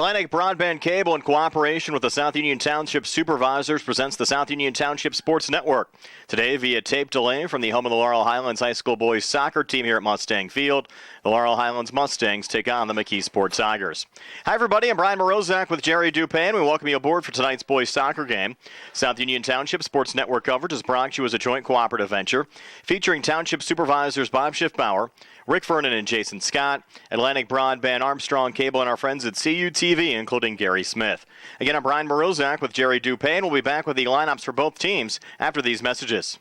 Atlantic Broadband Cable, in cooperation with the South Union Township Supervisors, presents the South Union Township Sports Network. Today, via tape delay from the home of the Laurel Highlands High School boys soccer team here at Mustang Field, the Laurel Highlands Mustangs take on the McKeesport Tigers. Hi, everybody. I'm Brian Morozak with Jerry Dupin. We welcome you aboard for tonight's boys soccer game. South Union Township Sports Network coverage is brought to you as a joint cooperative venture featuring Township Supervisors Bob Schiffbauer, Rick Vernon and Jason Scott, Atlantic Broadband, Armstrong Cable, and our friends at CUTV, including Gary Smith. Again, I'm Brian Morozak with Jerry Dupin. We'll be back with the lineups for both teams after these messages.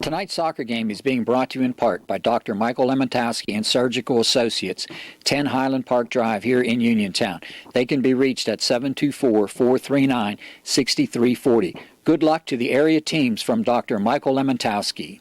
Tonight's soccer game is being brought to you in part by Dr. Michael Lemontowski and Surgical Associates, 10 Highland Park Drive here in Uniontown. They can be reached at 724-439-6340. Good luck to the area teams from Dr. Michael Lemontowski.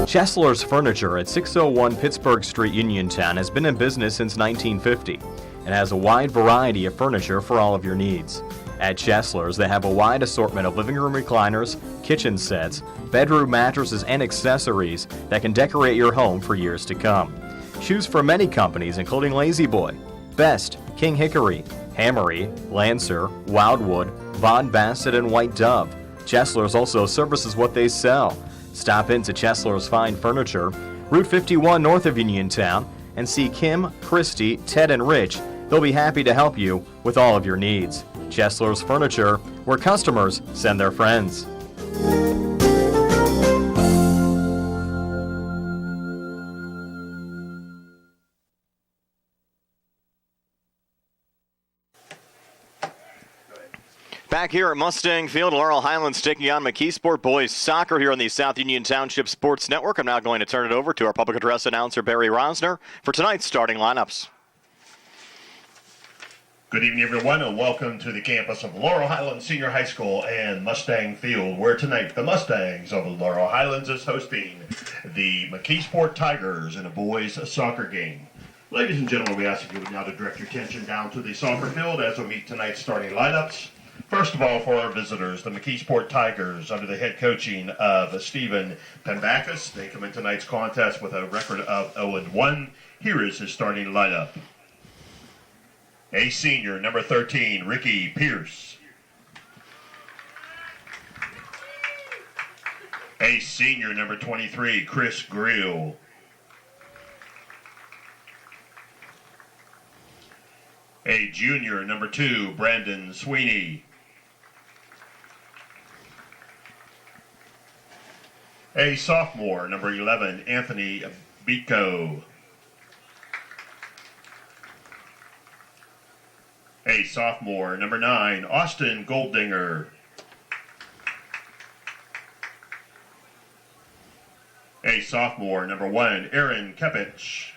Chesler's Furniture at 601 Pittsburgh Street, Uniontown has been in business since 1950 and has a wide variety of furniture for all of your needs. At Chesler's, they have a wide assortment of living room recliners, kitchen sets, bedroom mattresses, and accessories that can decorate your home for years to come. Choose from many companies including Lazy Boy, Best, King Hickory, Hammery, Lancer, Wildwood, Von Bassett, and White Dove. Chesler's also services what they sell. Stop into Chesler's Fine Furniture, Route 51 north of Uniontown, and see Kim, Christy, Ted, and Rich. They'll be happy to help you with all of your needs. Chesler's Furniture, where customers send their friends. Back here at Mustang Field, Laurel Highlands taking on McKeesport boys soccer here on the South Union Township Sports Network. I'm now going to turn it over to our public address announcer, Barry Rosner, for tonight's starting lineups. Good evening, everyone, and welcome to the campus of Laurel Highlands Senior High School and Mustang Field, where tonight the Mustangs of Laurel Highlands is hosting the McKeesport Tigers in a boys soccer game. Ladies and gentlemen, we ask you now to direct your attention down to the soccer field as we meet tonight's starting lineups. First of all, for our visitors, the McKeesport Tigers, under the head coaching of Stephen Pembacus. They come in tonight's contest with a record of 0-1. Here is his starting lineup. A senior, number 13, Ricky Pierce. A senior, number 23, Chris Grill. A junior, number 2, Brandon Sweeney. A sophomore, number 11, Anthony Biko. A sophomore, number 9, Austin Goldinger. A sophomore, number 1, Aaron Kepich.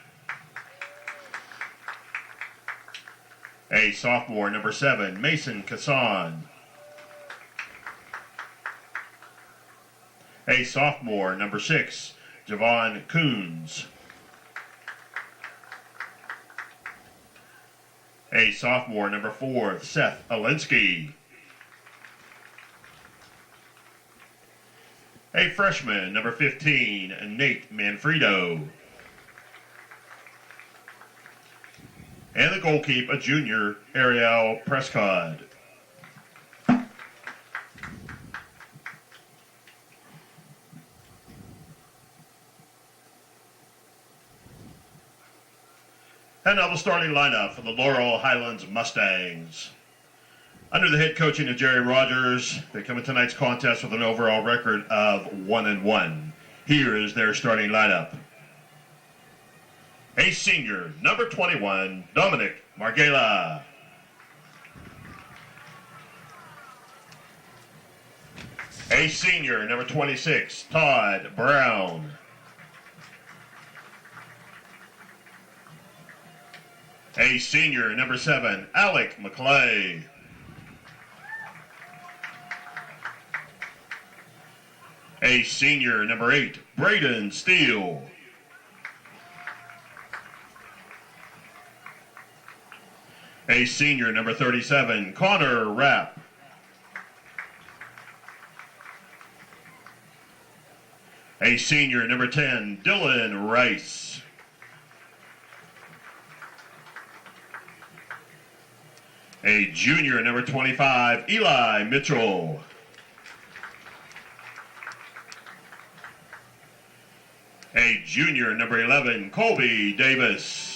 A sophomore, number 7, Mason Kassan. A sophomore, number 6, Javon Coons. A sophomore, number 4, Seth Alinsky. A freshman, number 15, Nate Manfredo. And the goalkeeper, a junior, Ariel Prescott. And now the starting lineup for the Laurel Highlands Mustangs. Under the head coaching of Jerry Rogers, they come in tonight's contest with an overall record of 1-1. Here is their starting lineup. A senior, number 21, Dominic Margela. A senior, number 26, Todd Brown. A senior, number 7, Alec McClay. A senior, number 8, Braden Steele. A senior, number 37, Connor Rapp. A senior, number 10, Dylan Rice. A junior, number 25, Eli Mitchell. A junior, number 11, Colby Davis.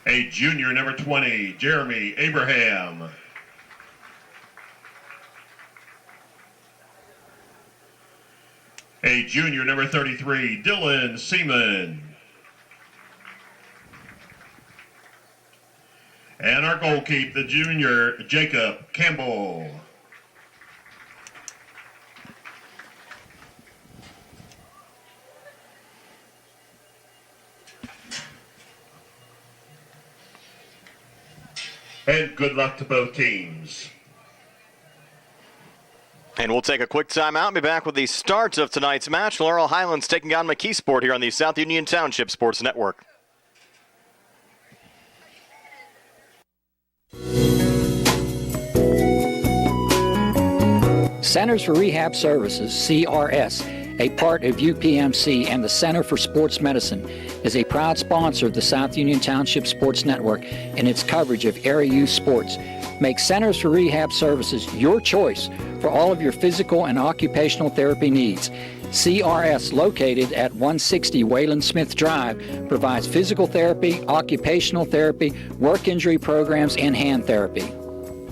A junior, number 20, Jeremy Abraham. A junior, number 33, Dylan Seaman. And our goalkeeper, the junior, Jacob Campbell. And good luck to both teams. And we'll take a quick timeout and be back with the start of tonight's match. Laurel Highlands taking on McKeesport here on the South Union Township Sports Network. Centers for Rehab Services, CRS, a part of UPMC and the Center for Sports Medicine, is a proud sponsor of the South Union Township Sports Network and its coverage of area youth sports. Make Centers for Rehab Services your choice for all of your physical and occupational therapy needs. CRS, located at 160 Wayland Smith Drive, provides physical therapy, occupational therapy, work injury programs, and hand therapy.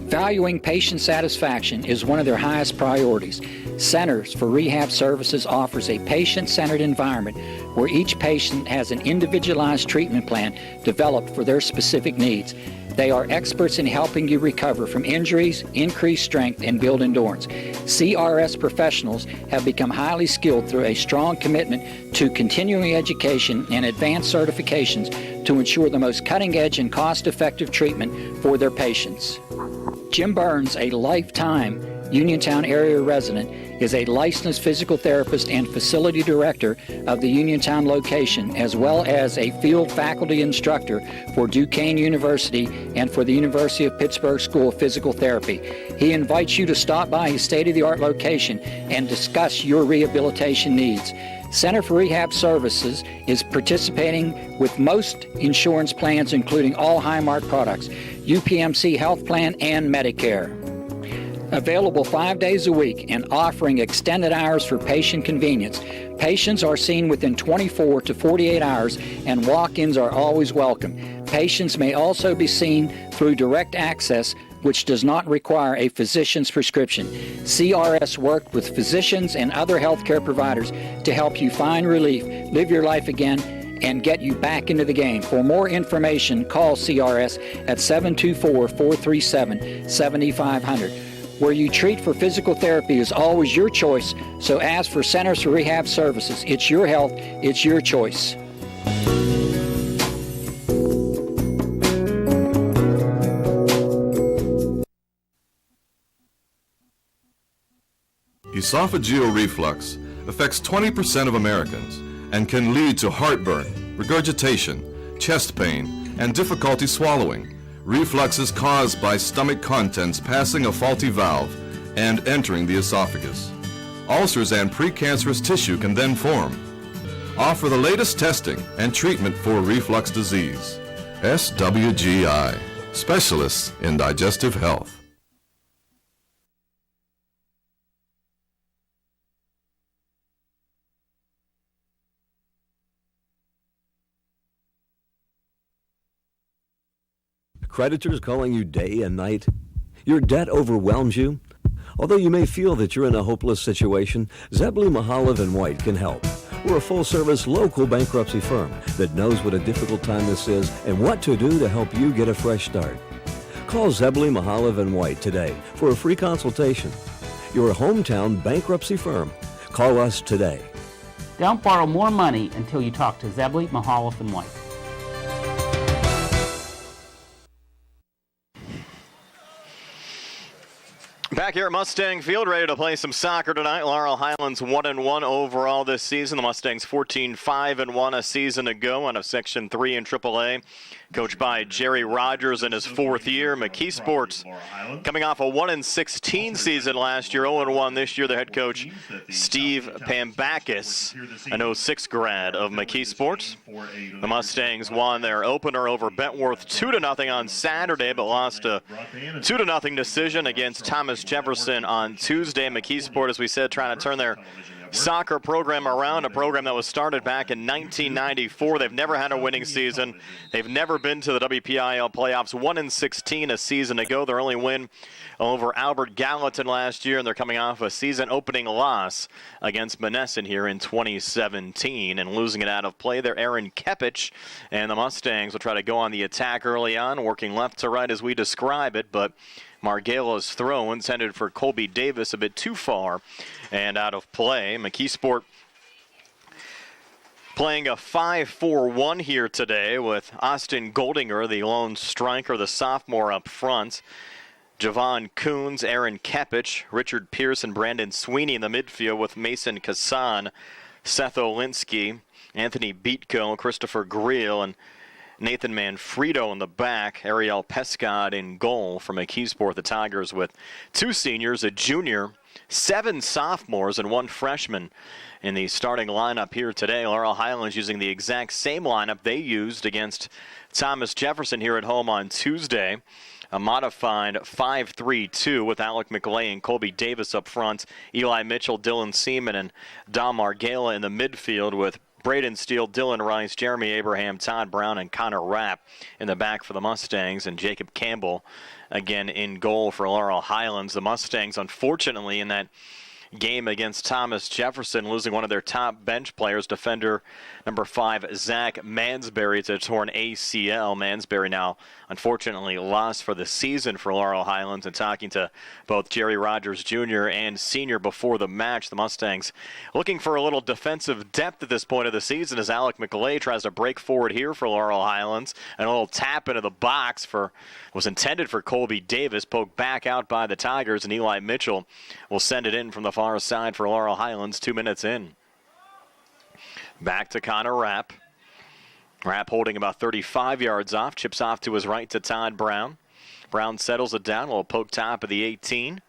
Valuing patient satisfaction is one of their highest priorities. Centers for Rehab Services offers a patient-centered environment where each patient has an individualized treatment plan developed for their specific needs. They are experts in helping you recover from injuries, increase strength, and build endurance. CRS professionals have become highly skilled through a strong commitment to continuing education and advanced certifications to ensure the most cutting-edge and cost-effective treatment for their patients. Jim Burns, a lifetime Uniontown area resident, is a licensed physical therapist and facility director of the Uniontown location, as well as a field faculty instructor for Duquesne University and for the University of Pittsburgh School of Physical Therapy. He invites you to stop by his state-of-the-art location and discuss your rehabilitation needs. Center for Rehab Services is participating with most insurance plans, including all Highmark products, UPMC Health Plan, and Medicare. Available 5 days a week and offering extended hours for patient convenience. Patients are seen within 24 to 48 hours and walk-ins are always welcome. Patients may also be seen through direct access, which does not require a physician's prescription. CRS worked with physicians and other healthcare providers to help you find relief, live your life again, and get you back into the game. For more information, call CRS at 724-437-7500. Where you treat for physical therapy is always your choice, so ask for Centers for Rehab Services. It's your health, it's your choice. Esophageal reflux affects 20% of Americans and can lead to heartburn, regurgitation, chest pain, and difficulty swallowing. Reflux is caused by stomach contents passing a faulty valve and entering the esophagus. Ulcers and precancerous tissue can then form. Offer the latest testing and treatment for reflux disease. SWGI, specialists in digestive health. Creditors calling you day and night? Your debt overwhelms you? Although you may feel that you're in a hopeless situation, Zebley, Mahalev & White can help. We're a full-service local bankruptcy firm that knows what a difficult time this is and what to do to help you get a fresh start. Call Zebley, Mahalev & White today for a free consultation. Your hometown bankruptcy firm. Call us today. Don't borrow more money until you talk to Zebley, Mahalev & White. Back here at Mustang Field, ready to play some soccer tonight. Laurel Highlands 1-1 overall this season. The Mustangs 14-5-1 a season ago out of Section 3 in AAA. Coached by Jerry Rogers in his fourth year. McKeesport coming off a 1-16 season last year, 0-1 this year. The head coach, Steve Pambakis, an 06 grad of McKeesport. The Mustangs won their opener over Bentworth 2-0 on Saturday, but lost a 2-0 decision against Thomas Jefferson on Tuesday. McKeesport, as we said, trying to turn their soccer program around, a program that was started back in 1994. They've never had a winning season. They've never been to the WPIAL playoffs. 1-16 a season ago. Their only win over Albert Gallatin last year, and they're coming off a season-opening loss against Monessen here in 2017 and losing it out of play. They're Aaron Kepich, and the Mustangs will try to go on the attack early on, working left to right as we describe it, but Margela's throw intended for Colby Davis a bit too far and out of play. McKeesport playing a 5-4-1 here today with Austin Goldinger, the lone striker, the sophomore up front. Javon Coons, Aaron Kepich, Richard Pierce, and Brandon Sweeney in the midfield with Mason Kassan, Seth Olinsky, Anthony Beatko, Christopher Greel, and Nathan Manfredo in the back. Ariel Pescod in goal for McKeesport. The Tigers with 2 seniors, a junior, 7 sophomores, and 1 freshman in the starting lineup here today. Laurel Highlands using the exact same lineup they used against Thomas Jefferson here at home on Tuesday. A modified 5-3-2 with Alec McLeay and Colby Davis up front. Eli Mitchell, Dylan Seaman, and Dom Margela in the midfield with Braden Steele, Dylan Rice, Jeremy Abraham, Todd Brown, and Connor Rapp in the back for the Mustangs, and Jacob Campbell again in goal for Laurel Highlands. The Mustangs, unfortunately, in that game against Thomas Jefferson, losing one of their top bench players, defender number 5, Zach Mansberry. It's a torn ACL. Mansberry now, unfortunately, lost for the season for Laurel Highlands. And talking to both Jerry Rogers Jr. and Sr. before the match, the Mustangs looking for a little defensive depth at this point of the season as Alec McLeay tries to break forward here for Laurel Highlands. And a little tap into the box was intended for Colby Davis, poked back out by the Tigers, and Eli Mitchell will send it in from the far side for Laurel Highlands 2 minutes in. Back to Connor Rapp. Rapp holding about 35 yards off, chips off to his right to Todd Brown. Brown settles it down, a little poke top of the 18.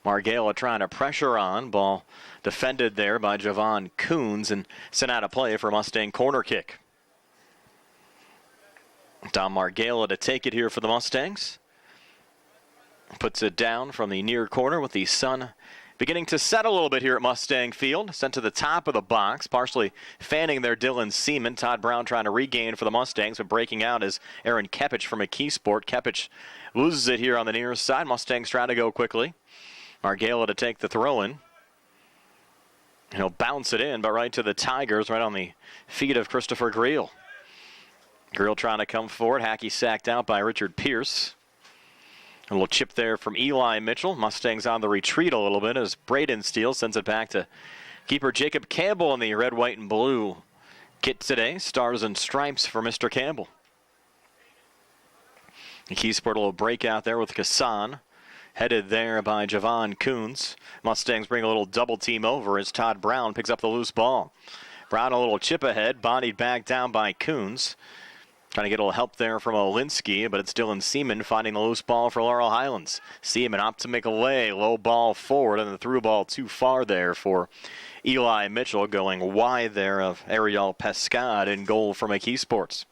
Margela trying to pressure on. Ball defended there by Javon Coons and sent out of play for Mustang corner kick. Dom Margela to take it here for the Mustangs. Puts it down from the near corner with the sun beginning to set a little bit here at Mustang Field. Sent to the top of the box, partially fanning there Dylan Seaman. Todd Brown trying to regain for the Mustangs, but breaking out is Aaron Kepich from McKeesport. Kepich loses it here on the near side. Mustangs trying to go quickly. Margela to take the throw in. He'll bounce it in, but right to the Tigers, right on the feet of Christopher Greel. Greel trying to come forward. Hackey sacked out by Richard Pierce. A little chip there from Eli Mitchell. Mustangs on the retreat a little bit as Braden Steele sends it back to keeper Jacob Campbell in the red, white, and blue kit today. Stars and stripes for Mr. Campbell. McKeesport a little breakout there with Kassan. Headed there by Javon Coons. Mustangs bring a little double team over as Todd Brown picks up the loose ball. Brown a little chip ahead, bodied back down by Coons. Trying to get a little help there from Olinsky, but it's Dylan Seaman finding the loose ball for Laurel Highlands. Seaman up to make a lay, low ball forward, and the through ball too far there for Eli Mitchell, going wide there of Ariel Pescod in goal for McKeesport.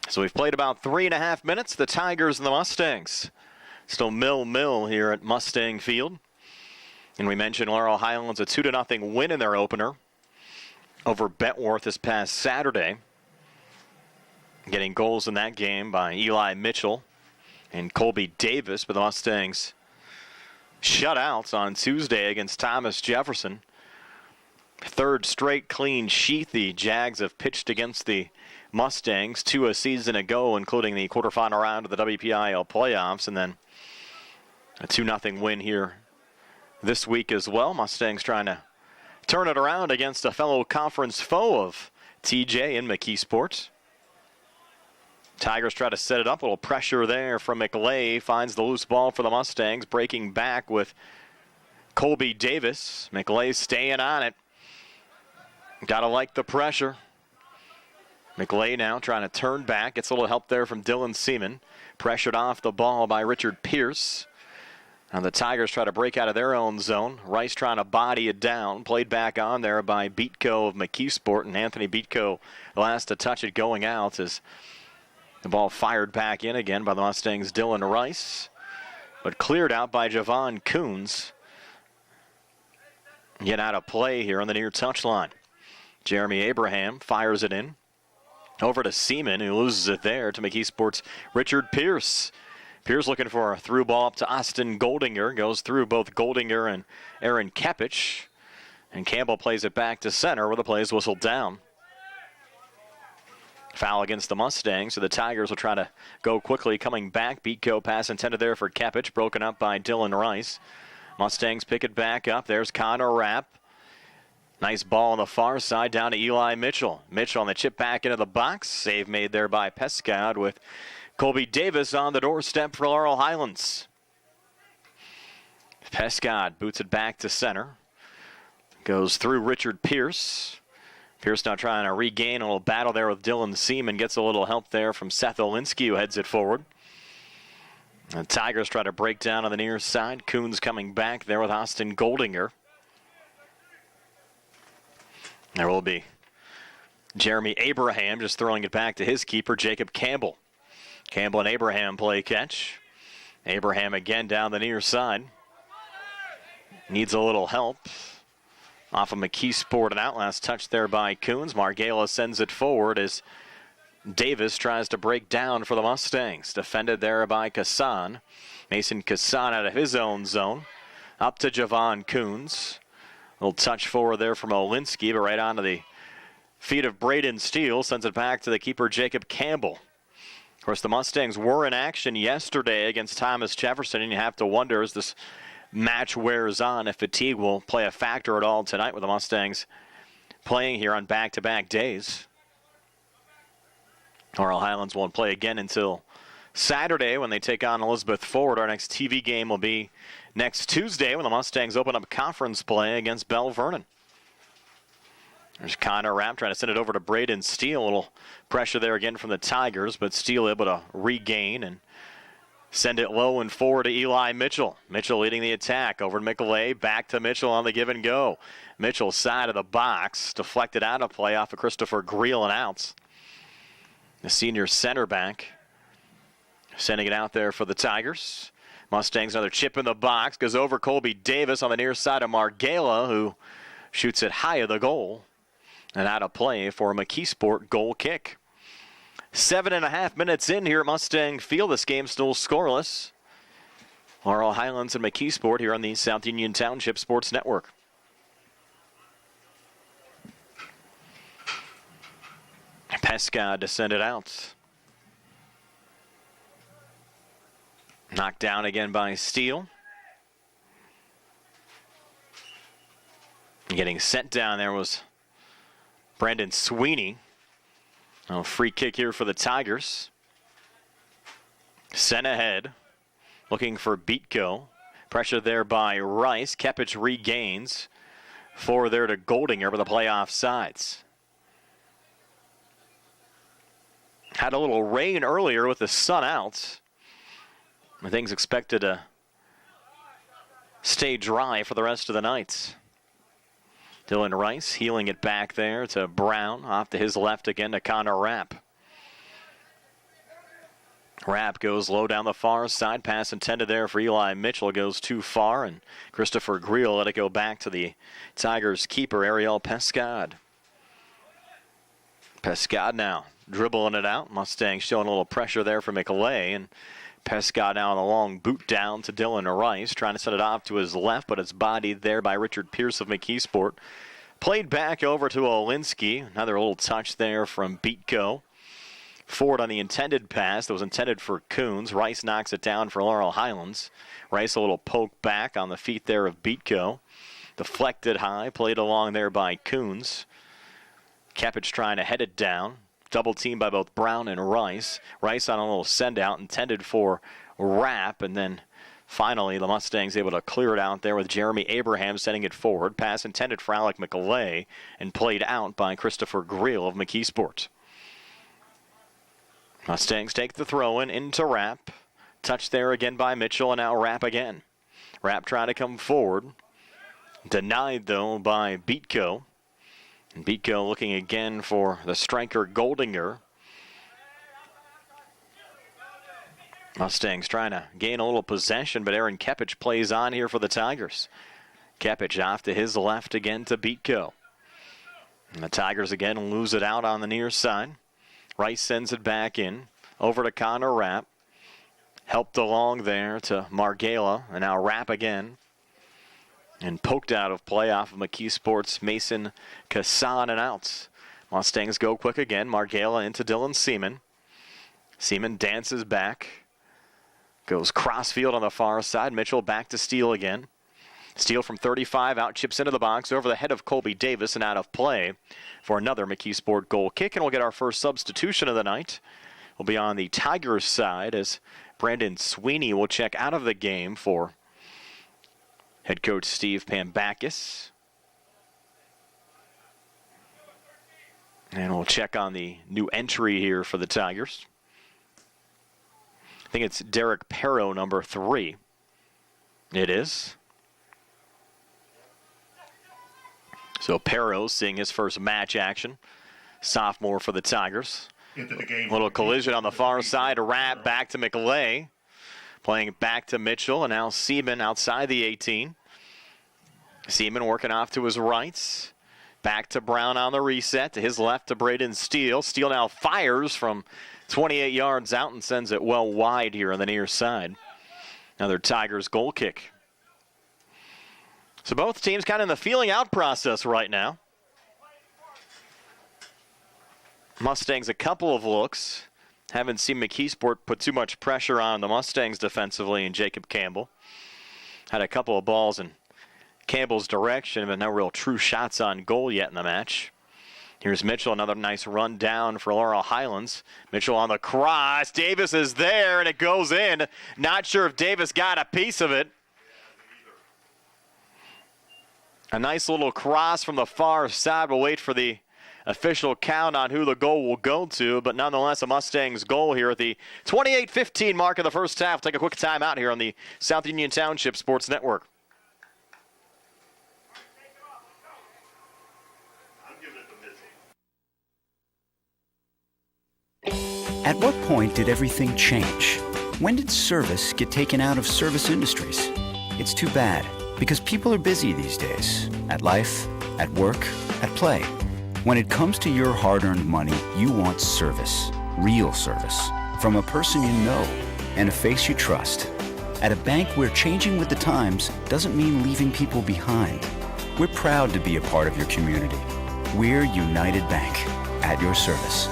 So we've played about 3.5 minutes. The Tigers and the Mustangs still 0-0 here at Mustang Field. And we mentioned Laurel Highlands a 2-0 win in their opener over Bentworth this past Saturday. Getting goals in that game by Eli Mitchell and Colby Davis, but the Mustangs shutouts on Tuesday against Thomas Jefferson. 3rd straight clean sheet the Jags have pitched against the Mustangs 2 a season ago, including the quarterfinal round of the WPIAL playoffs, and then a 2-0 win here this week as well. Mustangs trying to turn it around against a fellow conference foe of TJ in McKeesport. Tigers try to set it up. A little pressure there from McLay. Finds the loose ball for the Mustangs. Breaking back with Colby Davis. McLay staying on it. Gotta like the pressure. McLay now trying to turn back. Gets a little help there from Dylan Seaman. Pressured off the ball by Richard Pierce. And the Tigers try to break out of their own zone. Rice trying to body it down. Played back on there by Beatco of McKeesport. And Anthony Beatco the last to touch it going out as the ball fired back in again by the Mustangs' Dylan Rice. But cleared out by Javon Coons. Get out of play here on the near touchline. Jeremy Abraham fires it in. Over to Seaman, who loses it there to McKeesport's Richard Pierce. Pierce looking for a through ball up to Austin Goldinger. Goes through both Goldinger and Aaron Kepich. And Campbell plays it back to center where the play is whistled down. Foul against the Mustangs, so the Tigers will try to go quickly coming back. Beatco pass intended there for Kepich, broken up by Dylan Rice. Mustangs pick it back up. There's Connor Rapp. Nice ball on the far side down to Eli Mitchell. Mitchell on the chip back into the box. Save made there by Pescad with Colby Davis on the doorstep for Laurel Highlands. Pescad boots it back to center. Goes through Richard Pierce. Pierce now trying to regain a little battle there with Dylan Seaman. Gets a little help there from Seth Olinsky, who heads it forward. The Tigers try to break down on the near side. Coons coming back there with Austin Goldinger. There will be Jeremy Abraham just throwing it back to his keeper, Jacob Campbell. Campbell and Abraham play catch. Abraham again down the near side. Needs a little help. Off of McKeesport, an outlast touch there by Coons. Margela sends it forward as Davis tries to break down for the Mustangs. Defended there by Kassan. Mason Kassan out of his own zone. Up to Javon Coons. Little touch forward there from Olinsky, but right onto the feet of Braden Steele. Sends it back to the keeper, Jacob Campbell. Of course, the Mustangs were in action yesterday against Thomas Jefferson, and you have to wonder as this match wears on if fatigue will play a factor at all tonight with the Mustangs playing here on back-to-back days. Laurel Highlands won't play again until Saturday when they take on Elizabeth Forward. Our next TV game will be next Tuesday when the Mustangs open up conference play against Bell Vernon. There's Connor Rapp trying to send it over to Braden Steele. A little pressure there again from the Tigers, but Steele able to regain and send it low and forward to Eli Mitchell. Mitchell leading the attack over to McLay. Back to Mitchell on the give and go. Mitchell's side of the box. Deflected out of play off of Christopher Greel and outs. The senior center back sending it out there for the Tigers. Mustangs another chip in the box. Goes over Colby Davis on the near side of Margela, who shoots it high of the goal. And out of play for a McKeesport goal kick. 7.5 minutes in here at Mustang Field. This game still scoreless. Laurel Highlands and McKeesport here on the South Union Township Sports Network. Pescad to send it out. Knocked down again by Steele. Getting sent down there was Brandon Sweeney. A free kick here for the Tigers. Sent ahead. Looking for Beatco. Pressure there by Rice. Kepich regains. Forward there to Goldinger for the playoff sides. Had a little rain earlier with the sun out. Things expected to stay dry for the rest of the night. Dylan Rice heeling it back there to Brown. Off to his left again to Connor Rapp. Rapp goes low down the far side. Pass intended there for Eli Mitchell. Goes too far, and Christopher Greel let it go back to the Tigers' keeper, Ariel Pescad. Pescad now dribbling it out. Mustangs showing a little pressure there for McLay, and Pescad now on the long boot down to Dylan Rice, trying to set it off to his left, but it's bodied there by Richard Pierce of McKeesport. Played back over to Olinsky. Another little touch there from Beatco. Forward on the intended pass that was intended for Coons. Rice knocks it down for Laurel Highlands. Rice a little poke back on the feet there of Beatco. Deflected high, played along there by Coons. Kepich trying to head it down. double teamed by both Brown and Rice. Rice on a little send out intended for Rapp, and then finally the Mustangs able to clear it out there with Jeremy Abraham sending it forward. Pass intended for Alec McLay and played out by Christopher Greel of McKeesport. Mustangs take the throw into Rapp. Touched there again by Mitchell, and now Rapp again. Rapp trying to come forward. Denied, though, by Beatko. And Beatko looking again for the striker Goldinger. Mustangs trying to gain a little possession, but Aaron Kepich plays on here for the Tigers. Kepich off to his left again to Beatko. And the Tigers again lose it out on the near side. Rice sends it back in. Over to Connor Rapp. Helped along there to Margala, and now Rapp again. And poked out of play off of McKeesport's Mason Kassan and out. Mustangs go quick again. Margala into Dylan Seaman. Seaman dances back. Goes crossfield on the far side. Mitchell back to Steele again. Steele from 35 out, chips into the box over the head of Colby Davis and out of play for another McKeesport goal kick. And we'll get our first substitution of the night. We'll be on the Tigers side as Brandon Sweeney will check out of the game for head coach Steve Pambakis. And we'll check on the new entry here for the Tigers. I think it's Derek Perro, number 3. It is. So Perro seeing his first match action. Sophomore for the Tigers. Into the game. Little collision on the far side. Rapp back to McLay. Playing back to Mitchell, and now Seaman outside the 18. Seaman working off to his right. Back to Brown on the reset. To his left to Braden Steele. Steele now fires from 28 yards out and sends it well wide here on the near side. Another Tigers goal kick. So both teams kind of in the feeling out process right now. Mustangs a couple of looks. Haven't seen McKeesport put too much pressure on the Mustangs defensively, and Jacob Campbell had a couple of balls in Campbell's direction, but no real true shots on goal yet in the match. Here's Mitchell, another nice run down for Laurel Highlands. Mitchell on the cross. Davis is there, and it goes in. Not sure if Davis got a piece of it. A nice little cross from the far side. We'll wait for the official count on who the goal will go to, but nonetheless a Mustangs goal here at the 28-15 mark of the first half. Take a quick time out here on the South Union Township Sports Network. At what point did everything change? When did service get taken out of service industries? It's too bad, because people are busy these days. At life, at work, at play. When it comes to your hard-earned money, you want service, real service, from a person you know and a face you trust. At a bank where changing with the times doesn't mean leaving people behind. We're proud to be a part of your community. We're United Bank, at your service.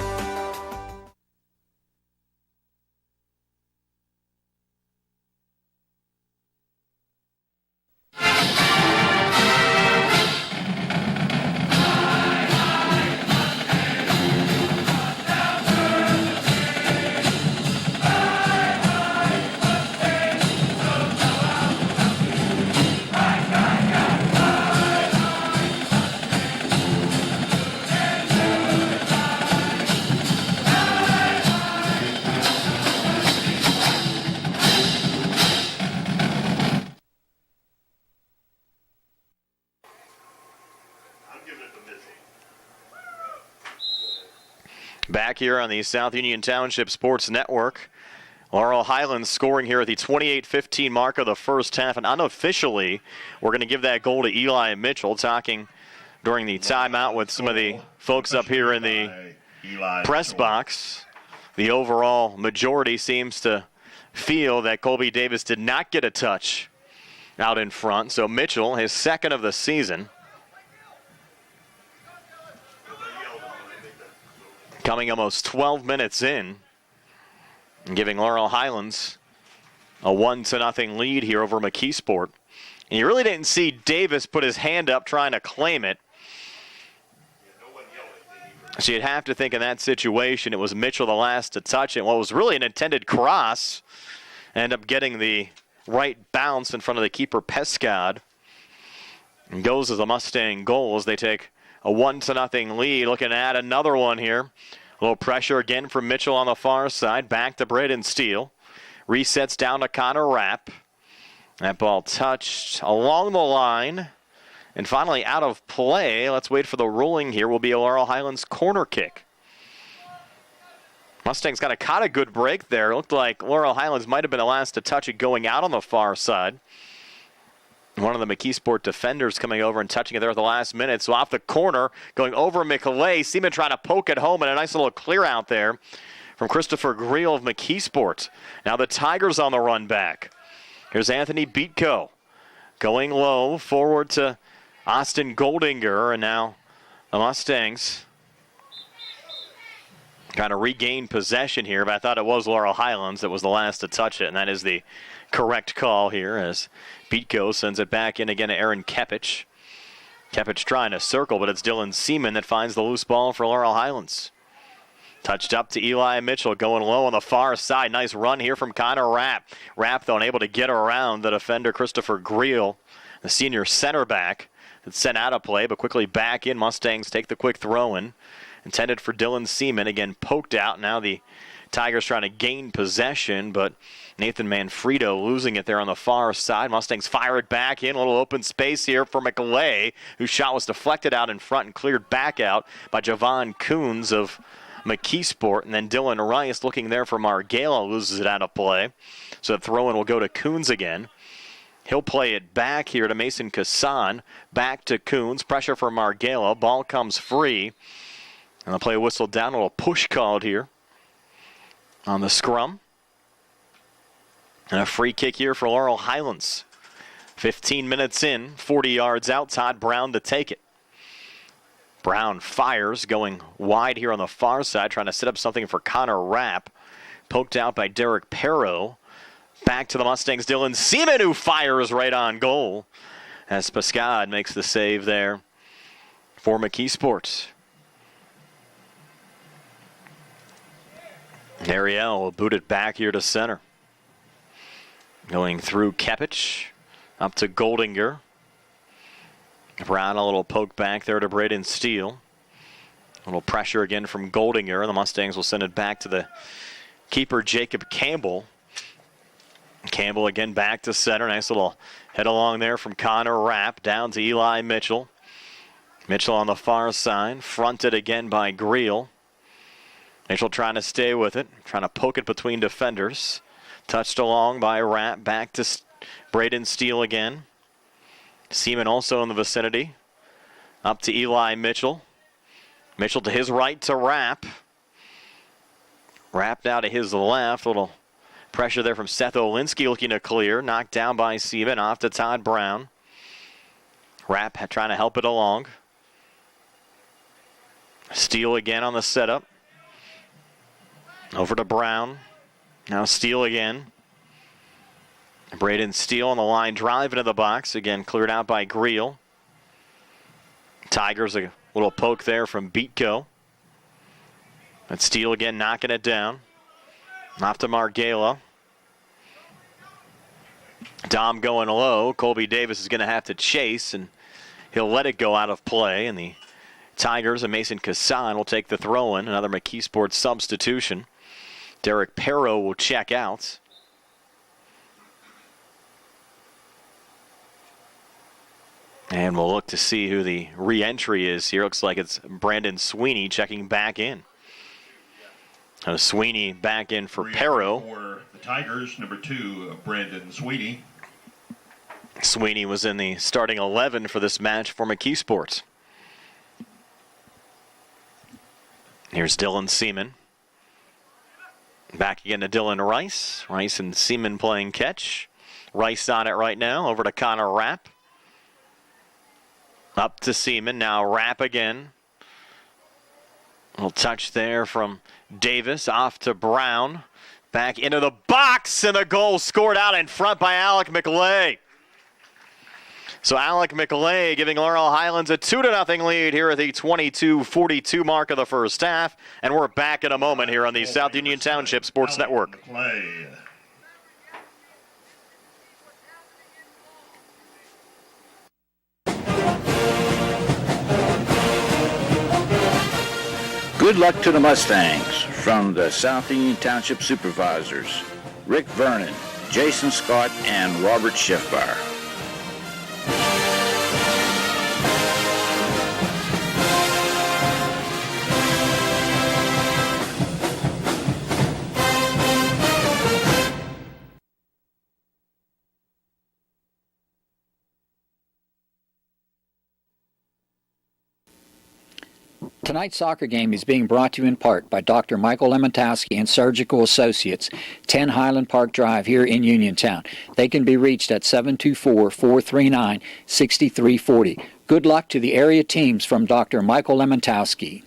Back here on the South Union Township Sports Network. Laurel Highlands scoring here at the 28-15 mark of the first half. And unofficially, we're going to give that goal to Eli Mitchell, talking during the timeout with some of the folks up here in the press box. The overall majority seems to feel that Colby Davis did not get a touch out in front. So Mitchell, his second of the season. Coming almost 12 minutes in and giving Laurel Highlands a 1-0 lead here over McKeesport. And you really didn't see Davis put his hand up trying to claim it. So you'd have to think in that situation it was Mitchell the last to touch it. What was really an intended cross ended up getting the right bounce in front of the keeper, Pescad. And goes as a Mustang goal as they take a 1-0 lead. Looking at another one here. A little pressure again from Mitchell on the far side. Back to Braden Steele. Resets down to Connor Rapp. That ball touched along the line. And finally out of play. Let's wait for the ruling here. Will be a Laurel Highlands corner kick. Mustangs got a good break there. It looked like Laurel Highlands might have been the last to touch it going out on the far side. One of the McKeesport defenders coming over and touching it there at the last minute. So off the corner, going over McLeay. Seaman trying to poke it home, and a nice little clear out there from Christopher Greel of McKeesport. Now the Tigers on the run back. Here's Anthony Beatko going low, forward to Austin Goldinger, and now the Mustangs kind of regained possession here, but I thought it was Laurel Highlands that was the last to touch it, and that is the correct call here as Beatko sends it back in again to Aaron Kepich. Kepich trying to circle, but it's Dylan Seaman that finds the loose ball for Laurel Highlands. Touched up to Eli Mitchell, going low on the far side. Nice run here from Connor Rapp. Rapp, though, unable to get around the defender, Christopher Greel, the senior center back. It's sent out of play, but quickly back in. Mustangs take the quick throw in. Intended for Dylan Seaman. Again, poked out. Now the Tigers trying to gain possession, but Nathan Manfredo losing it there on the far side. Mustangs fire it back in. A little open space here for McLeay, whose shot was deflected out in front and cleared back out by Javon Coons of McKeesport. And then Dylan Rice looking there for Margala, loses it out of play. So the throw-in will go to Coons again. He'll play it back here to Mason Kassan. Back to Coons. Pressure for Margala. Ball comes free. And the play whistled down. A little push called here on the scrum. And a free kick here for Laurel Highlands. 15 minutes in, 40 yards out. Todd Brown to take it. Brown fires, going wide here on the far side, trying to set up something for Connor Rapp. Poked out by Derek Perro. Back to the Mustangs, Dylan Seaman, who fires right on goal as Pescad makes the save there for McKeesport. Ariel will boot it back here to center. Going through Kepich, up to Goldinger. Brown, a little poke back there to Braden Steele. A little pressure again from Goldinger, and the Mustangs will send it back to the keeper, Jacob Campbell. Campbell again back to center. Nice little head along there from Connor Rapp down to Eli Mitchell. Mitchell on the far side, fronted again by Greel. Mitchell trying to stay with it, trying to poke it between defenders. Touched along by Rapp, back to Braden Steele again. Seaman also in the vicinity. Up to Eli Mitchell. Mitchell to his right to Rapp. Rapp now to his left. Little pressure there from Seth Olinsky looking to clear. Knocked down by Seaman, off to Todd Brown. Rapp trying to help it along. Steele again on the setup. Over to Brown. Now Steele again. Braden Steele on the line, drive into the box. Again, cleared out by Greel. Tigers, a little poke there from Beatko. And Steele again knocking it down. Off to Margala. Dom going low. Colby Davis is going to have to chase, and he'll let it go out of play. And the Tigers and Mason Kassan will take the throw-in. Another McKeesport substitution. Derek Perro will check out. And we'll look to see who the re-entry is here. Looks like it's Brandon Sweeney checking back in. Sweeney back in for Perro. For the Tigers, number 2, Brandon Sweeney. Sweeney was in the starting 11 for this match for McKeesport. Here's Dylan Seaman. Back again to Dylan Rice. Rice and Seaman playing catch. Rice on it right now. Over to Connor Rapp. Up to Seaman. Now Rapp again. A little touch there from Davis. Off to Brown. Back into the box. And the goal scored out in front by Alec McLeay. So Alec McLay giving Laurel Highlands a 2-0 lead here at the 22:42 mark of the first half. And we're back in a moment here on the South Union Township Sports Network. Good luck to the Mustangs from the South Union Township Supervisors, Rick Vernon, Jason Scott, and Robert Schiffbar. Tonight's soccer game is being brought to you in part by Dr. Michael Lemontowski and Surgical Associates, 10 Highland Park Drive here in Uniontown. They can be reached at 724-439-6340. Good luck to the area teams from Dr. Michael Lemontowski.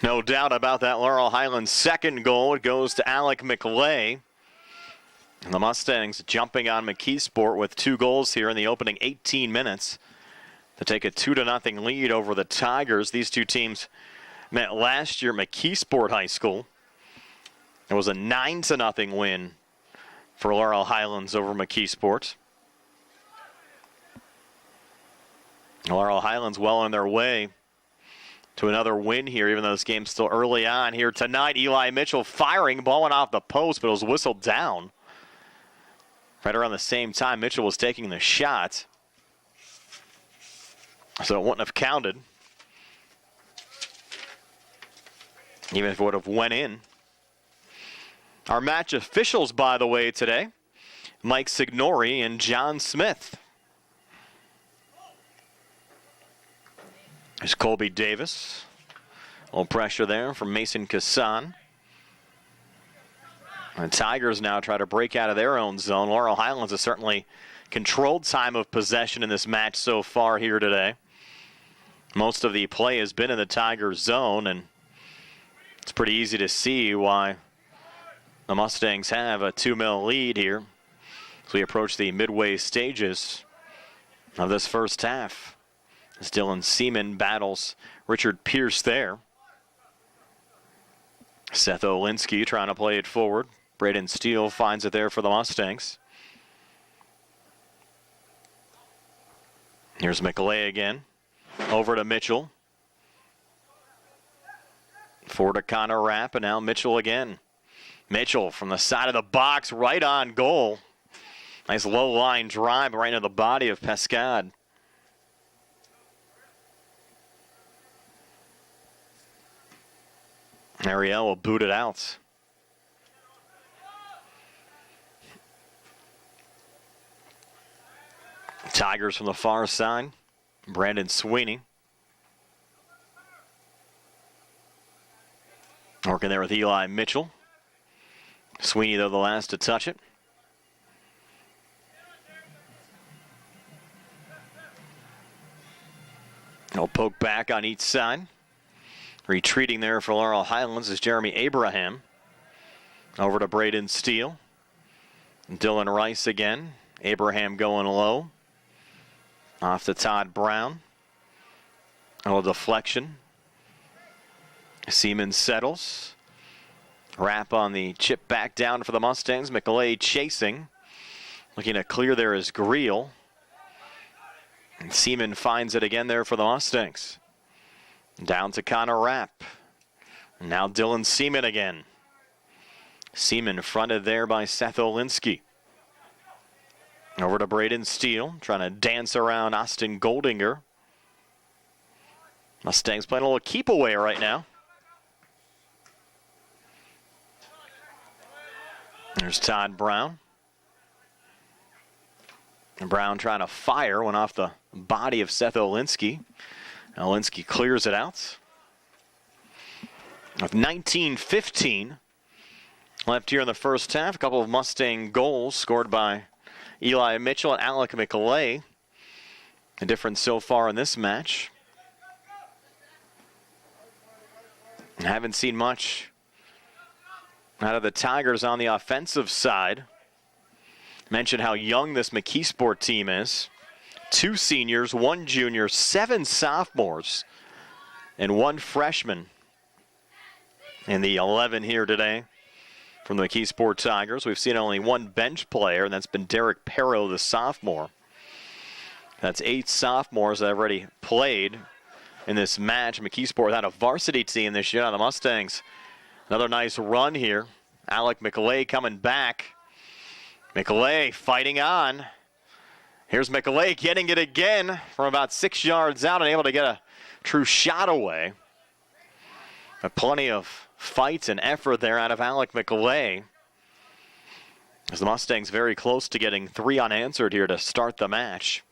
No doubt about that Laurel Highlands second goal. It goes to Alec McLay. And the Mustangs jumping on McKeesport with 2 goals here in the opening 18 minutes to take a 2-0 lead over the Tigers. These two teams met last year at McKeesport High School. It was a 9-0 win for Laurel Highlands over McKeesport. Laurel Highlands well on their way to another win here, even though this game's still early on here tonight. Eli Mitchell firing, ball went off the post, but it was whistled down. Right around the same time Mitchell was taking the shot. So it wouldn't have counted, even if it would have went in. Our match officials, by the way, today, Mike Signori and John Smith. There's Colby Davis. A little pressure there from Mason Kassan. The Tigers now try to break out of their own zone. Laurel Highlands has certainly controlled time of possession in this match so far here today. Most of the play has been in the Tigers' zone, and it's pretty easy to see why the Mustangs have a 2-0 lead here as we approach the midway stages of this first half. As Dylan Seaman battles Richard Pierce there. Seth Olinsky trying to play it forward. Braden Steele finds it there for the Mustangs. Here's McLay again. Over to Mitchell. Forward to Connor Rapp, and now Mitchell again. Mitchell from the side of the box, right on goal. Nice low line drive right into the body of Pescad. Ariel will boot it out. Tigers from the far side. Brandon Sweeney. Working there with Eli Mitchell. Sweeney, though, the last to touch it. He'll poke back on each side. Retreating there for Laurel Highlands is Jeremy Abraham. Over to Braden Steele. Dylan Rice again. Abraham going low. Off to Todd Brown. A little deflection. Seaman settles. Wrap on the chip back down for the Mustangs. McLay chasing. Looking to clear there is Greel. And Seaman finds it again there for the Mustangs. Down to Connor Rapp. And now Dylan Seaman again. Seaman fronted there by Seth Olinsky. Over to Braden Steele, trying to dance around Austin Goldinger. Mustangs playing a little keep away right now. There's Todd Brown. And Brown trying to fire, went off the body of Seth Olinsky. Olinsky clears it out. With 19:15 left here in the first half, a couple of Mustang goals scored by Eli Mitchell and Alec McLay. The difference so far in this match. Haven't seen much out of the Tigers on the offensive side. Mentioned how young this McKeesport team is. 2 seniors, 1 junior, 7 sophomores, and 1 freshman in the 11 here today from the McKeesport Tigers. We've seen only 1 bench player, and that's been Derek Perro, the sophomore. That's 8 sophomores that have already played in this match. McKeesport without a varsity team this year. Now the Mustangs, another nice run here. Alec McLay coming back. McLay fighting on. Here's McLay getting it again from about 6 yards out and able to get a true shot away. But plenty of fight and effort there out of Alec McLay. As the Mustangs very close to getting 3 unanswered here to start the match.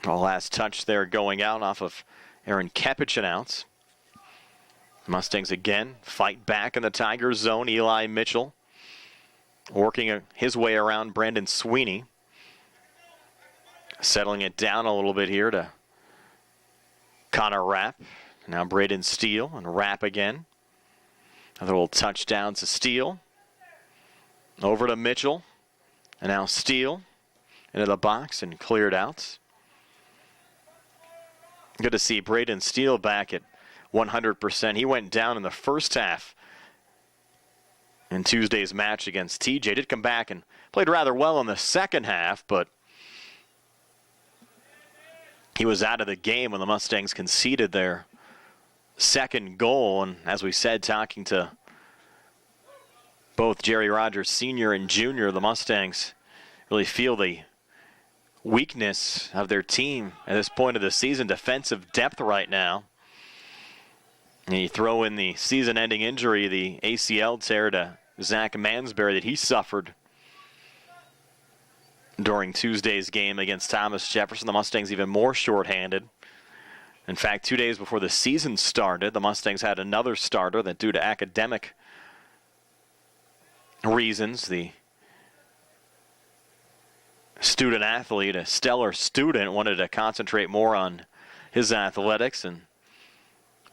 The last touch there going out off of Aaron Kepichin. Mustangs again fight back in the Tigers zone. Eli Mitchell working his way around Brandon Sweeney. Settling it down a little bit here to Connor Rapp. Now Braden Steele and Rapp again. Another little touchdown to Steele. Over to Mitchell. And now Steele into the box and cleared out. Good to see Braden Steele back at 100%. He went down in the first half in Tuesday's match against TJ. Did come back and played rather well in the second half, but he was out of the game when the Mustangs conceded their second goal. And as we said, talking to both Jerry Rogers Sr. and Jr., the Mustangs really feel the weakness of their team at this point of the season. Defensive depth right now. And you throw in the season-ending injury, the ACL tear to Zach Mansberry that he suffered during Tuesday's game against Thomas Jefferson. The Mustangs even more shorthanded. In fact, 2 days before the season started, the Mustangs had another starter that, due to academic reasons, the student athlete, a stellar student, wanted to concentrate more on his athletics and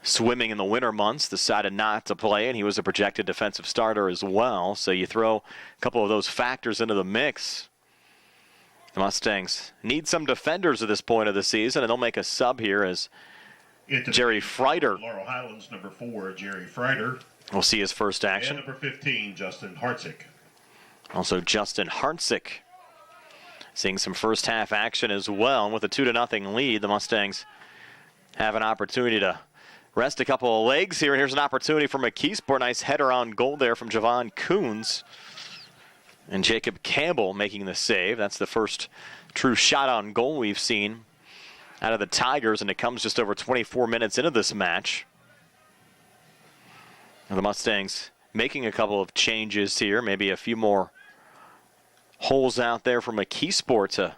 swimming in the winter months, decided not to play, and he was a projected defensive starter as well. So you throw a couple of those factors into the mix. The Mustangs need some defenders at this point of the season, and they'll make a sub here as Jerry Freiter. Laurel Highlands, number 4, Jerry Freiter. We'll see his first action. And number 15, Justin Hartzick. Also Justin Hartzick seeing some first half action as well. And with a 2-0 lead, the Mustangs have an opportunity to rest a couple of legs here. And here's an opportunity for McKeesport. Nice header on goal there from Javon Coons. And Jacob Campbell making the save. That's the first true shot on goal we've seen out of the Tigers, and it comes just over 24 minutes into this match. And the Mustangs making a couple of changes here, maybe a few more holes out there for McKeesport to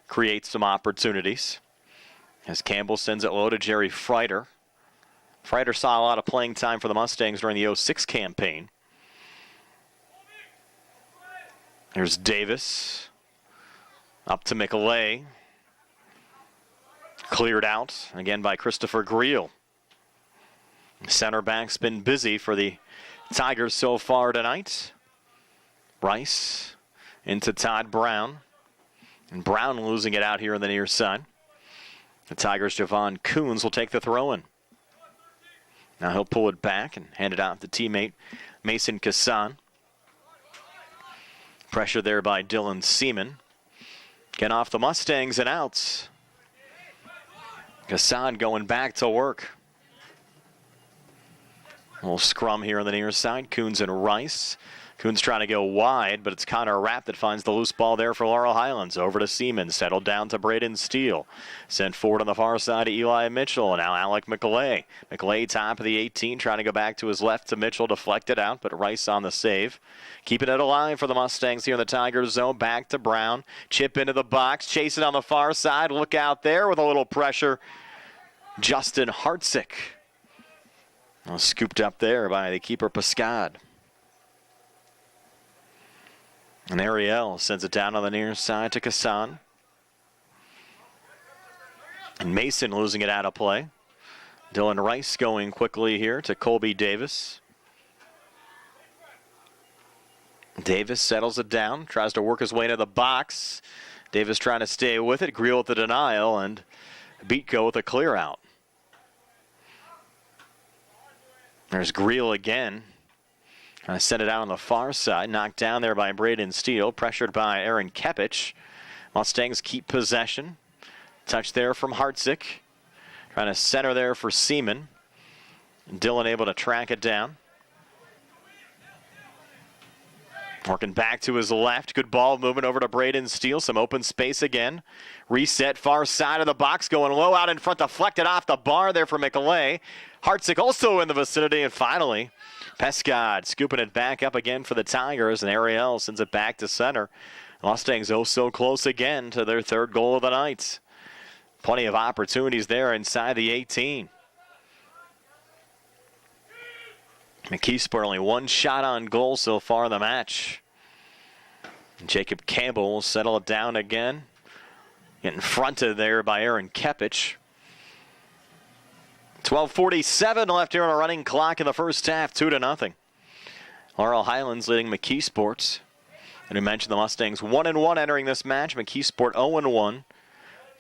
create some opportunities. As Campbell sends it low to Jerry Freiter. Freiter saw a lot of playing time for the Mustangs during the 06 campaign. Here's Davis. Up to McLay. Cleared out again by Christopher Greel. Center back's been busy for the Tigers so far tonight. Rice into Todd Brown. And Brown losing it out here on the near side. The Tigers' Javon Coons will take the throw-in. Now he'll pull it back and hand it out to teammate Mason Kassan. Pressure there by Dylan Seaman. Getting off the Mustangs and outs. Kassan going back to work. A little scrum here on the near side. Coons and Rice. Coons trying to go wide, but it's Connor Rapp that finds the loose ball there for Laurel Highlands. Over to Seaman, settled down to Braden Steele. Sent forward on the far side to Eli Mitchell, and now Alec McLay. McLay top of the 18, trying to go back to his left to Mitchell, deflected out, but Rice on the save. Keeping it alive for the Mustangs here in the Tigers zone. Back to Brown. Chip into the box, chase it on the far side. Look out there with a little pressure. Justin Hartzick. Scooped up there by the keeper Pascad. And Ariel sends it down on the near side to Kassan. And Mason losing it out of play. Dylan Rice going quickly here to Colby Davis. Davis settles it down, tries to work his way into the box. Davis trying to stay with it. Greel with the denial, and Beatko with a clear out. There's Greel again. Trying to send it out on the far side. Knocked down there by Braden Steele. Pressured by Aaron Kepich. Mustangs keep possession. Touch there from Hartzik. Trying to center there for Seaman. Dylan able to track it down. Working back to his left. Good ball movement over to Braden Steele. Some open space again. Reset far side of the box. Going low out in front. Deflected off the bar there for McAlay. Hartzik also in the vicinity. And finally, Pescod scooping it back up again for the Tigers. And Ariel sends it back to center. Mustangs oh so close again to their third goal of the night. Plenty of opportunities there inside the 18. McKeesport only one shot on goal so far in the match. Jacob Campbell will settle it down again. Getting fronted there by Aaron Kepich. 12:47 left here on a running clock in the first half, 2-0. Laurel Highlands leading McKeesport. And we mentioned the Mustangs 1-1 entering this match. McKeesport 0-1.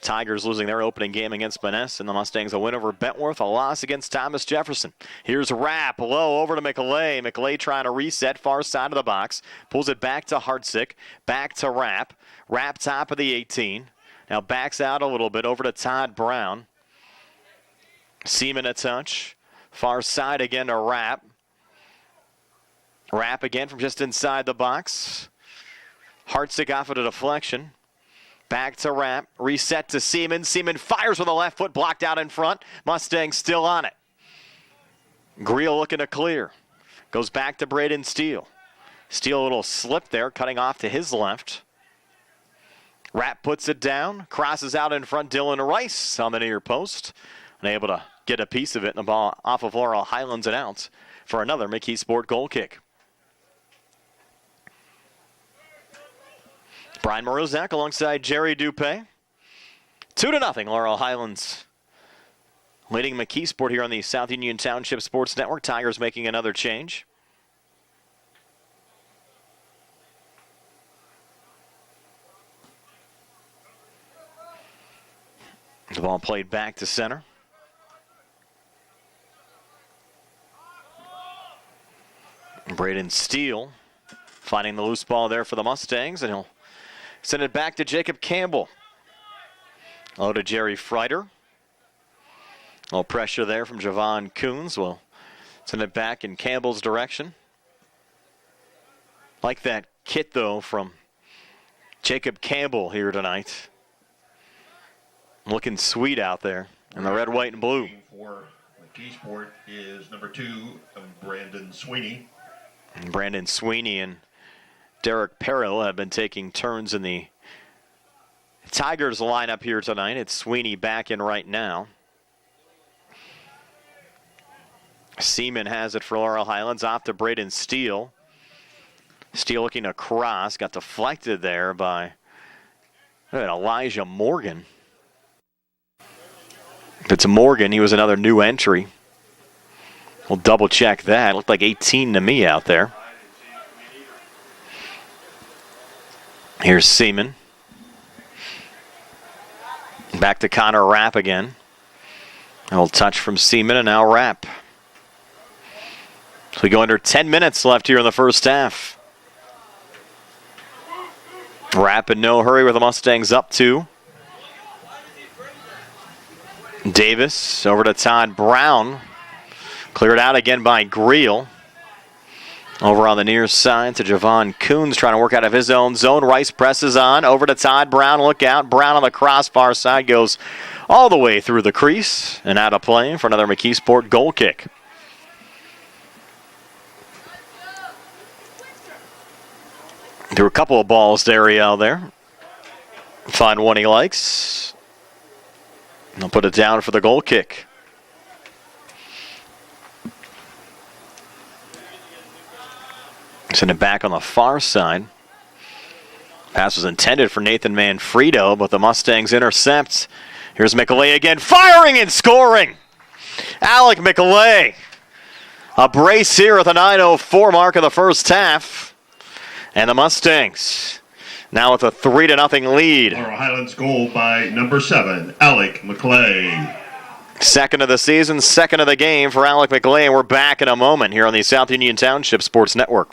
Tigers losing their opening game against Maness, and the Mustangs a win over Bentworth, a loss against Thomas Jefferson. Here's Rapp, low over to McAlay. McAlay trying to reset, far side of the box. Pulls it back to Hartzik, back to Rapp. Rapp top of the 18. Now backs out a little bit over to Todd Brown. Seaman a touch. Far side again to Rapp. Rapp again from just inside the box. Hartzik off of a deflection. Back to Rapp, reset to Seaman. Seaman fires with the left foot, blocked out in front. Mustang still on it. Greel looking to clear. Goes back to Braden Steele. Steele a little slip there, cutting off to his left. Rapp puts it down, crosses out in front. Dylan Rice on the near post. Unable to get a piece of it, and the ball off of Laurel Highlands and out for another McKeesport goal kick. Brian Marozak alongside Jerry Dupé. 2-0, Laurel Highlands leading McKeesport here on the South Union Township Sports Network. Tigers making another change. The ball played back to center. Braden Steele finding the loose ball there for the Mustangs, and he'll send it back to Jacob Campbell. Low to Jerry Freider. A little pressure there from Javon Coons. Will send it back in Campbell's direction. Like that kit, though, from Jacob Campbell here tonight. Looking sweet out there in the red, white, and blue. For McKeesport is number 2, Brandon Sweeney. And Brandon Sweeney and Derek Perrill have been taking turns in the Tigers lineup here tonight. It's Sweeney back in right now. Seaman has it for Laurel Highlands, off to Braden Steele. Steele looking to cross, got deflected there by Elijah Morgan. If it's Morgan, he was another new entry. We'll double check that. Looked like 18 to me out there. Here's Seaman. Back to Connor Rapp again. A little touch from Seaman, and now Rapp. So we go under 10 minutes left here in the first half. Rapp in no hurry with the Mustangs up 2. Davis over to Todd Brown. Cleared out again by Greel. Over on the near side to Javon Coons, trying to work out of his own zone. Rice presses on, over to Todd Brown. Look out. Brown on the crossbar side goes all the way through the crease and out of play for another McKeesport goal kick. Threw a couple of balls to Ariel there. Find one he likes. He'll put it down for the goal kick. Send it back on the far side. Pass was intended for Nathan Manfredo, but the Mustangs intercept. Here's McAlay again, firing and scoring. Alec McLeay. A brace here at the 9:04 mark of the first half. And the Mustangs now with a 3-0 lead. Laurel Highlands goal by number 7, Alec McClay. Second of the season, second of the game for Alec McLeay. And we're back in a moment here on the South Union Township Sports Network.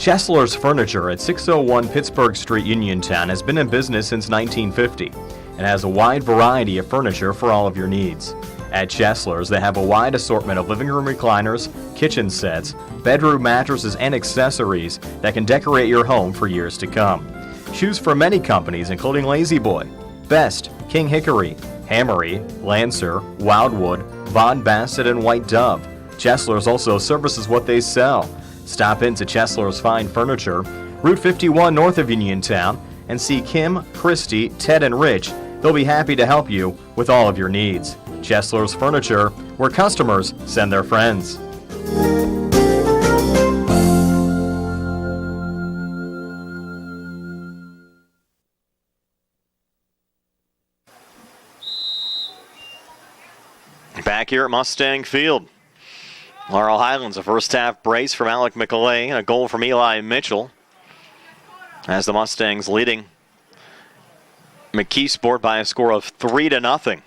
Chesler's Furniture at 601 Pittsburgh Street, Uniontown has been in business since 1950 and has a wide variety of furniture for all of your needs. At Chesler's, they have a wide assortment of living room recliners, kitchen sets, bedroom mattresses, and accessories that can decorate your home for years to come. Choose from many companies including Lazy Boy, Best, King Hickory, Hammery, Lancer, Wildwood, Von Bassett, and White Dove. Chesler's also services what they sell. Stop into Chesler's Fine Furniture, Route 51 north of Uniontown, and see Kim, Christy, Ted, and Rich. They'll be happy to help you with all of your needs. Chesler's Furniture, where customers send their friends. Back here at Mustang Field. Laurel Highlands, a first half brace from Alec McLeay and a goal from Eli Mitchell. As the Mustangs leading McKeesport by a score of 3-0.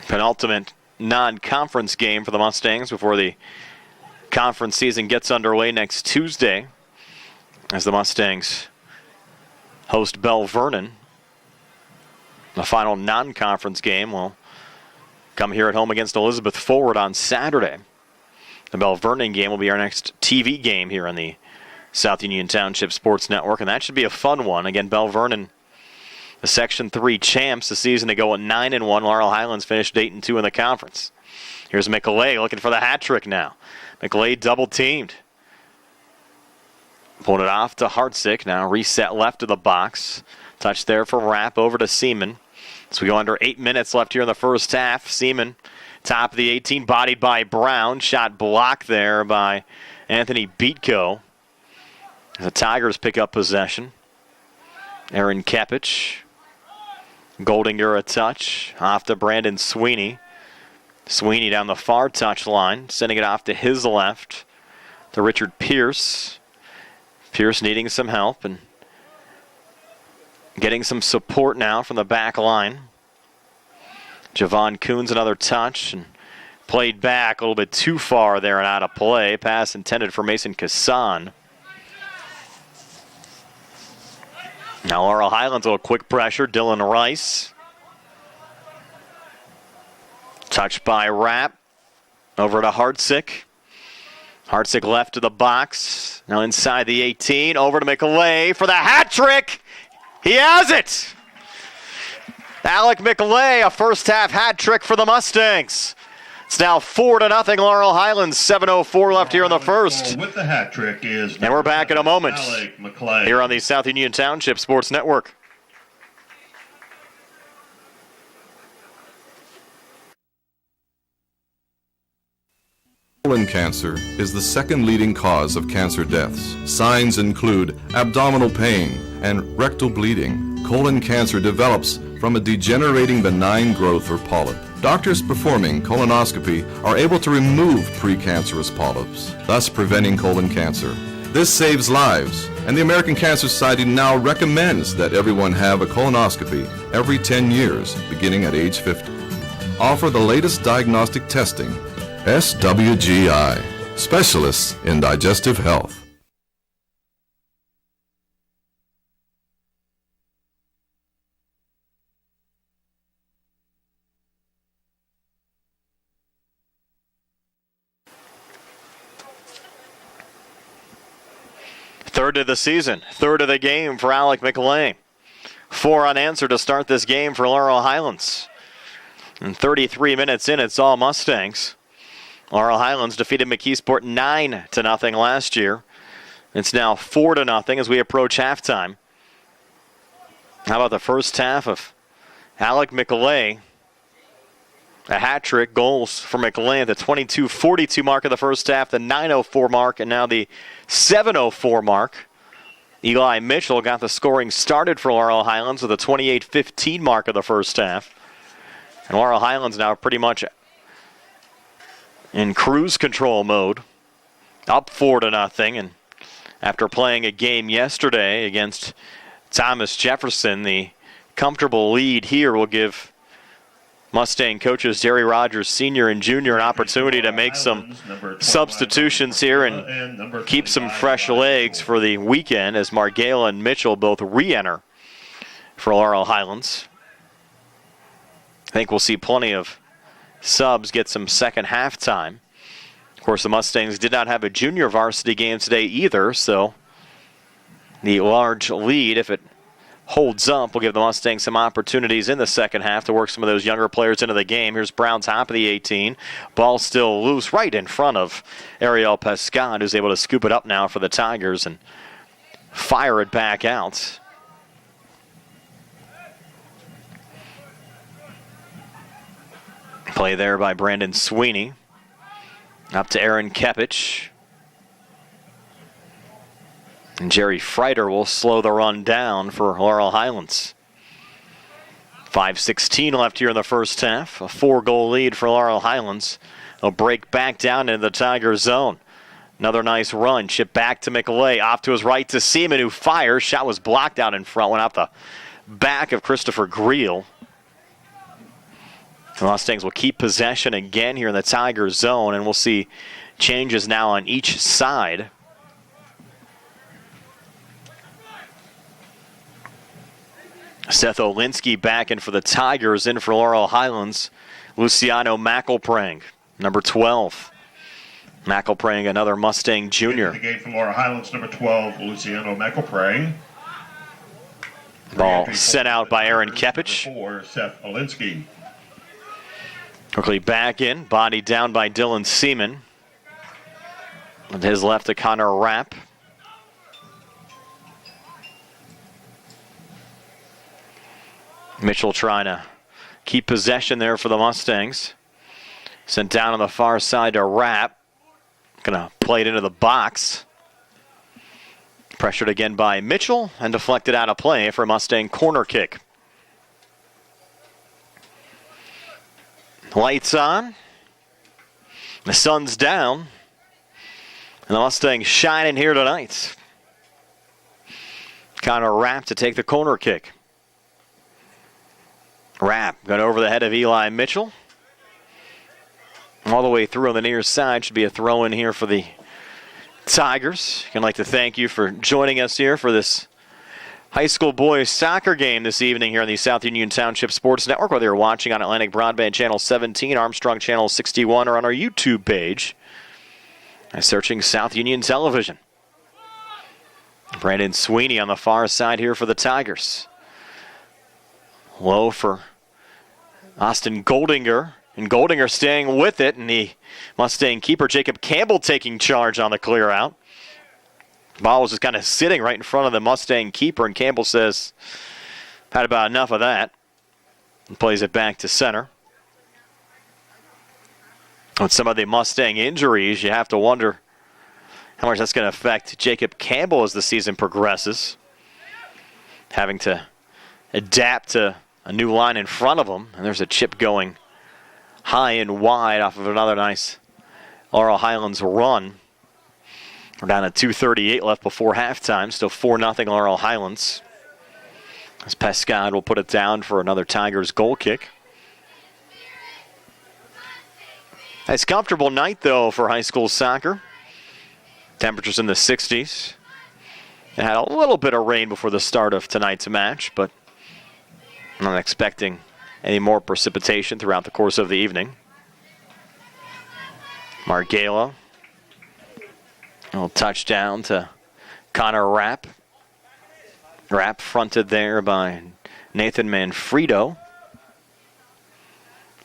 Penultimate non-conference game for the Mustangs before the conference season gets underway next Tuesday as the Mustangs host Bell Vernon. The final non-conference game will come here at home against Elizabeth Forward on Saturday. The Bell Vernon game will be our next TV game here on the South Union Township Sports Network, and that should be a fun one. Again, Bell Vernon, the Section 3 champs the season ago at 9-1. Laurel Highlands finished 8-2 in the conference. Here's McLeay looking for the hat trick now. McLeay double-teamed. Pulled it off to Hartsick. Now reset left of the box. Touch there for Rapp over to Seaman. So we go under 8 minutes left here in the first half. Seaman, top of the 18, bodied by Brown. Shot blocked there by Anthony Beatko. The Tigers pick up possession. Aaron Kepich. Goldinger a touch. Off to Brandon Sweeney. Sweeney down the far touch line. Sending it off to his left. To Richard Pierce. Pierce needing some help and getting some support now from the back line. Javon Coons another touch and played back a little bit too far there and out of play. Pass intended for Mason Kassan. Now Laurel Highlands with a quick pressure. Dylan Rice. Touched by Rapp. Over to Hartsick. Hartsick left to the box. Now inside the 18. Over to McLeay for the hat trick. He has it! Alec McLeay, a first half hat trick for the Mustangs. It's now 4-0 Laurel Highlands, 7:04 left here in the first. With the hat trick is and we're back in a moment Alec McLeay. Here on the South Union Township Sports Network. Colon cancer is the second leading cause of cancer deaths. Signs include abdominal pain and rectal bleeding. Colon cancer develops from a degenerating benign growth or polyp. Doctors performing colonoscopy are able to remove precancerous polyps, thus preventing colon cancer. This saves lives, and the American Cancer Society now recommends that everyone have a colonoscopy every 10 years, beginning at age 50. Offer the latest diagnostic testing. SWGI, specialists in digestive health. Third of the season, third of the game for Alec McLeay. 4 unanswered to start this game for Laurel Highlands. And 33 minutes in, it's all Mustangs. Laurel Highlands defeated McKeesport 9-0 last year. It's now 4-0 as we approach halftime. How about the first half of Alec McLeay? A hat trick, goals for McLean, the 22:42 mark of the first half, the 9:04 mark, and now the 7:04 mark. Eli Mitchell got the scoring started for Laurel Highlands with a 28:15 mark of the first half. And Laurel Highlands now pretty much in cruise control mode, up 4-0. And after playing a game yesterday against Thomas Jefferson, the comfortable lead here will give Mustang coaches Jerry Rogers Sr. and Jr. an opportunity to make some substitutions here and keep some fresh legs for the weekend as Margala and Mitchell both re-enter for Laurel Highlands. I think we'll see plenty of subs get some second half time. Of course, the Mustangs did not have a junior varsity game today either, so the large lead, if it holds up, will give the Mustangs some opportunities in the second half to work some of those younger players into the game. Here's Brown top of the 18. Ball still loose right in front of Ariel Pescad, who's able to scoop it up now for the Tigers and fire it back out. Play there by Brandon Sweeney. Up to Aaron Kepich. And Jerry Freiter will slow the run down for Laurel Highlands. 5:16 left here in the first half. A 4-goal lead for Laurel Highlands. They'll break back down into the Tiger zone. Another nice run. Chip back to McLay. Off to his right to Seaman, who fires. Shot was blocked out in front. Went out the back of Christopher Greel. The Mustangs will keep possession again here in the Tiger zone, and we'll see changes now on each side. Seth Olinsky back in for the Tigers. In for Laurel Highlands, Luciano McElprang, number 12. McElprang, another Mustang junior. The game for Laurel Highlands, number 12, Luciano McElprang. Ball sent out by Aaron Kepich. Number 4, Seth Olinsky. Quickly back in, body down by Dylan Seaman. With his left to Connor Rapp. Mitchell trying to keep possession there for the Mustangs. Sent down on the far side to Rapp. Gonna play it into the box. Pressured again by Mitchell and deflected out of play for a Mustang corner kick. Lights on. The sun's down. And the Mustangs shining here tonight. Connor Rapp to take the corner kick. Rapp got over the head of Eli Mitchell. All the way through on the near side. Should be a throw in here for the Tigers. I'd like to thank you for joining us here for this high school boys soccer game this evening here on the South Union Township Sports Network, whether you're watching on Atlantic Broadband Channel 17, Armstrong Channel 61, or on our YouTube page by searching South Union Television. Brandon Sweeney on the far side here for the Tigers. Low for Austin Goldinger, and Goldinger staying with it, and the Mustang keeper Jacob Campbell taking charge on the clear out. Ball was just kind of sitting right in front of the Mustang keeper, and Campbell says, had about enough of that, and plays it back to center. With some of the Mustang injuries, you have to wonder how much that's going to affect Jacob Campbell as the season progresses. Having to adapt to a new line in front of him, and there's a chip going high and wide off of another nice Laurel Highlands run. We're down to 2:38 left before halftime. Still 4-0 Laurel Highlands. As Pescad will put it down for another Tigers goal kick. It's a comfortable night, though, for high school soccer. Temperatures in the 60s. It had a little bit of rain before the start of tonight's match, but I'm not expecting any more precipitation throughout the course of the evening. Margala. A little touchdown to Connor Rapp. Rapp fronted there by Nathan Manfredo.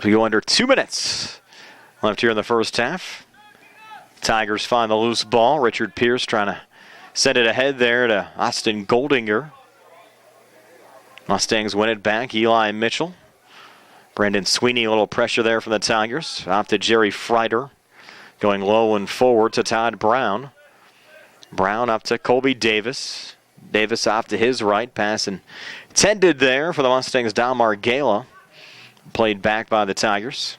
We go under 2 minutes left here in the first half. Tigers find the loose ball. Richard Pierce trying to send it ahead there to Austin Goldinger. Mustangs win it back. Eli Mitchell Brandon Sweeney, a little pressure there from the Tigers. Off to Jerry Freider. Going low and forward to Todd Brown. Brown up to Colby Davis. Davis off to his right. Pass intended there for the Mustangs. Dom Margala. Played back by the Tigers.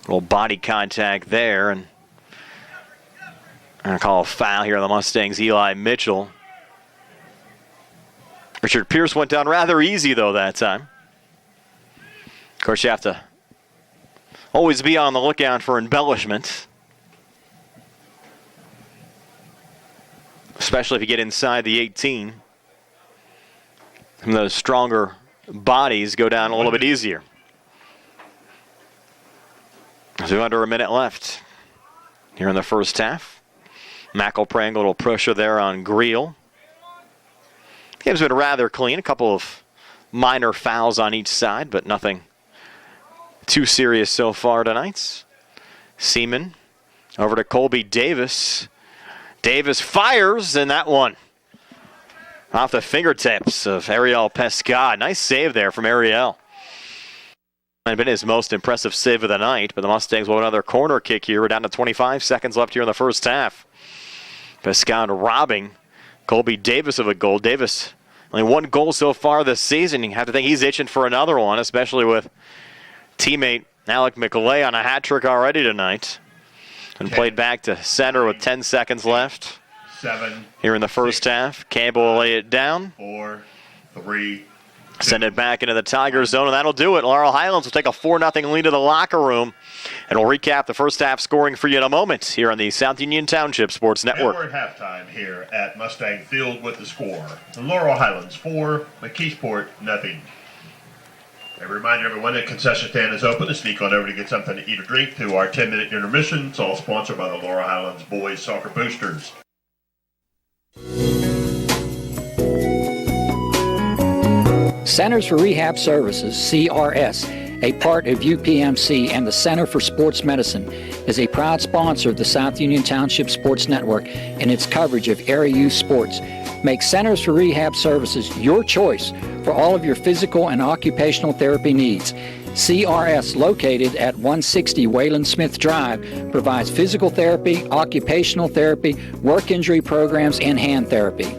A little body contact there. And I'm going to call a foul here on the Mustangs. Eli Mitchell. Richard Pierce went down rather easy, though, that time. Of course, you have to always be on the lookout for embellishment, especially if you get inside the 18. Some of those stronger bodies go down a little bit easier. So under a minute left here in the first half. McElprang, a little pressure there on Greel. Game's been rather clean. A couple of minor fouls on each side, but nothing too serious so far tonight. Seaman over to Colby Davis. Davis fires, and that one off the fingertips of Ariel Pescad. Nice save there from Ariel. Might have been his most impressive save of the night, but the Mustangs will have another corner kick here. We're down to 25 seconds left here in the first half. Pescad robbing Colby Davis of a goal. Davis, only one goal so far this season. You have to think he's itching for another one, especially with teammate Alec McLay on a hat trick already tonight. And played back to center with 10 seconds left. 7 here in the first half. Campbell will lay it down. 4, 3. Send it back into the Tiger zone, and that'll do it. Laurel Highlands will take a 4-0 lead to the locker room. And we'll recap the first half scoring for you in a moment here on the South Union Township Sports Network. And we're at halftime here at Mustang Field with the score. Laurel Highlands 4, McKeesport 0. A reminder, everyone, that concession stand is open to sneak on over to get something to eat or drink through our 10-minute intermission. It's all sponsored by the Laurel Highlands Boys Soccer Boosters. Centers for Rehab Services, CRS, a part of UPMC and the Center for Sports Medicine, is a proud sponsor of the South Union Township Sports Network and its coverage of area youth sports. Make Centers for Rehab Services your choice for all of your physical and occupational therapy needs. CRS, located at 160 Wayland Smith Drive, provides physical therapy, occupational therapy, work injury programs, and hand therapy.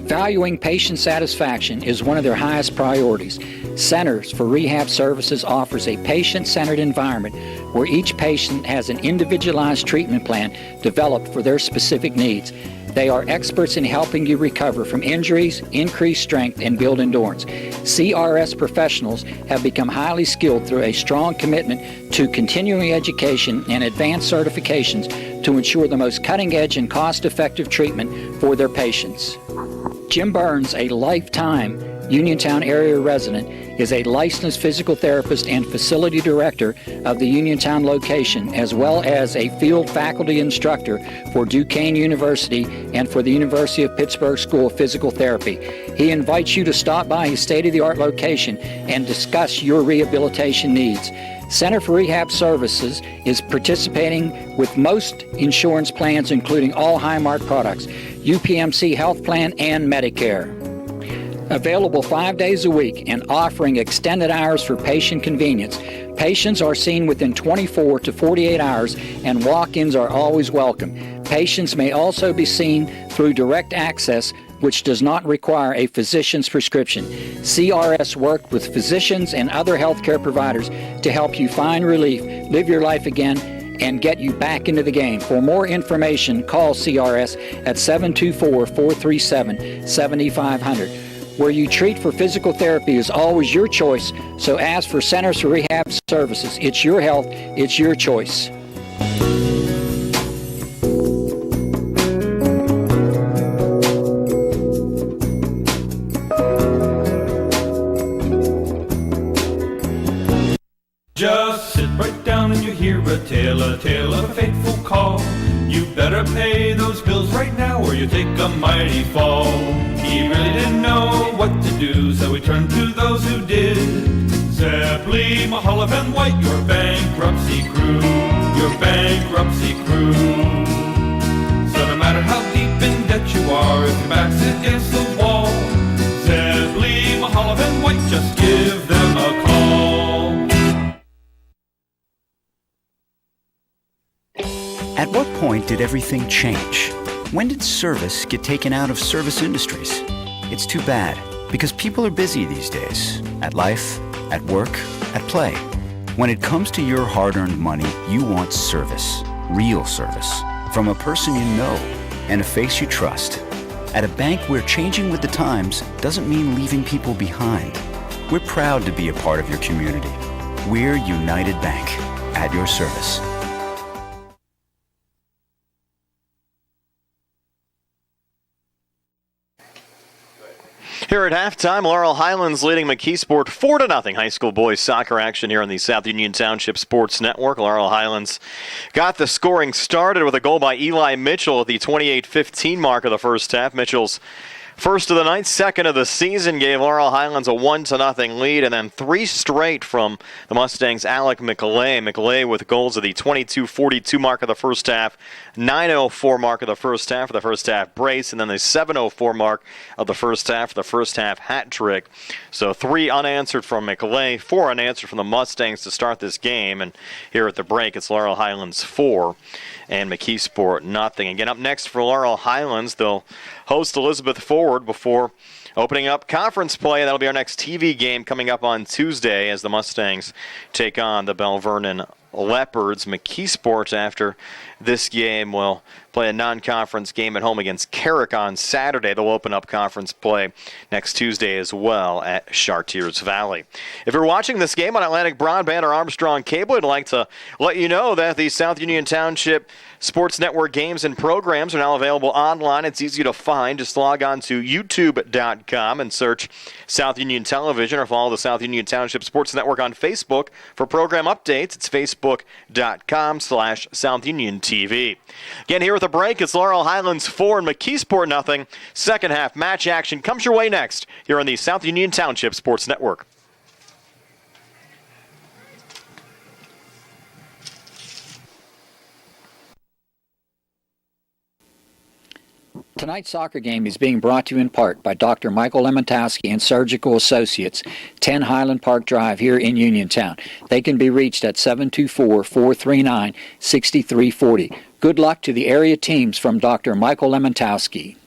Valuing patient satisfaction is one of their highest priorities. Centers for Rehab Services offers a patient-centered environment where each patient has an individualized treatment plan developed for their specific needs. They are experts in helping you recover from injuries, increase strength, and build endurance. CRS professionals have become highly skilled through a strong commitment to continuing education and advanced certifications to ensure the most cutting-edge and cost-effective treatment for their patients. Jim Burns, a lifetime Uniontown area resident, is a licensed physical therapist and facility director of the Uniontown location, as well as a field faculty instructor for Duquesne University and for the University of Pittsburgh School of Physical Therapy. He invites you to stop by his state-of-the-art location and discuss your rehabilitation needs. Center for Rehab Services is participating with most insurance plans, including all Highmark products, UPMC Health Plan, and Medicare. Available 5 days a week and offering extended hours for patient convenience. Patients are seen within 24 to 48 hours and walk-ins are always welcome. Patients may also be seen through direct access, which does not require a physician's prescription. CRS worked with physicians and other healthcare providers to help you find relief, live your life again, and get you back into the game. For more information, call CRS at 724-437-7500. Where you treat for physical therapy is always your choice, so ask for Centers for Rehab Services. It's your health, it's your choice. Just sit right down and you hear a tale of a fateful call. You better pay those bills right now or you take a mighty fall. He really didn't know what to do, so he turned to those who did. Zeppeli, Mahaloff, and White, your bankruptcy crew, your bankruptcy crew. So no matter how deep in debt you are, if your back's against the wall, Zeppeli, Mahaloff, and White, just give them a call. point did everything change? When did service get taken out of service industries? It's too bad, because people are busy these days. At life, at work, at play. When it comes to your hard-earned money, you want service. Real service. From a person you know and a face you trust. At a bank where changing with the times doesn't mean leaving people behind. We're proud to be a part of your community. We're United Bank, at your service. Here at halftime, Laurel Highlands leading McKeesport 4-0. High school boys soccer action here on the South Union Township Sports Network. Laurel Highlands got the scoring started with a goal by Eli Mitchell at the 28-15 mark of the first half. Mitchell's first of the night, second of the season, gave Laurel Highlands a 1-0 lead, and then three straight from the Mustangs' Alec McClay. McClay with goals at the 22-42 mark of the first half, 9:04 mark of the first half for the first half brace, and then the 7:04 mark of the first half for the first half hat trick. So 3 unanswered from McClay, 4 unanswered from the Mustangs to start this game, and here at the break, it's Laurel Highlands 4 and McKeesport 0. Again, up next for Laurel Highlands, they'll host Elizabeth Forward before opening up conference play. That'll be our next TV game coming up on Tuesday as the Mustangs take on the Bell Vernon Leopards. McKeesport, after this game, will play a non-conference game at home against Carrick on Saturday. They'll open up conference play next Tuesday as well at Chartiers Valley. If you're watching this game on Atlantic Broadband or Armstrong Cable, I'd like to let you know that the South Union Township Sports Network games and programs are now available online. It's easy to find. Just log on to youtube.com and search South Union Television, or follow the South Union Township Sports Network on Facebook for program updates. It's facebook.com/South Union TV. Again, here with a break, it's Laurel Highlands 4 and McKeesport 0. Second half match action comes your way next here on the South Union Township Sports Network. Tonight's soccer game is being brought to you in part by Dr. Michael Lemontowski and Surgical Associates, 10 Highland Park Drive here in Uniontown. They can be reached at 724-439-6340. Good luck to the area teams from Dr. Michael Lemontowski.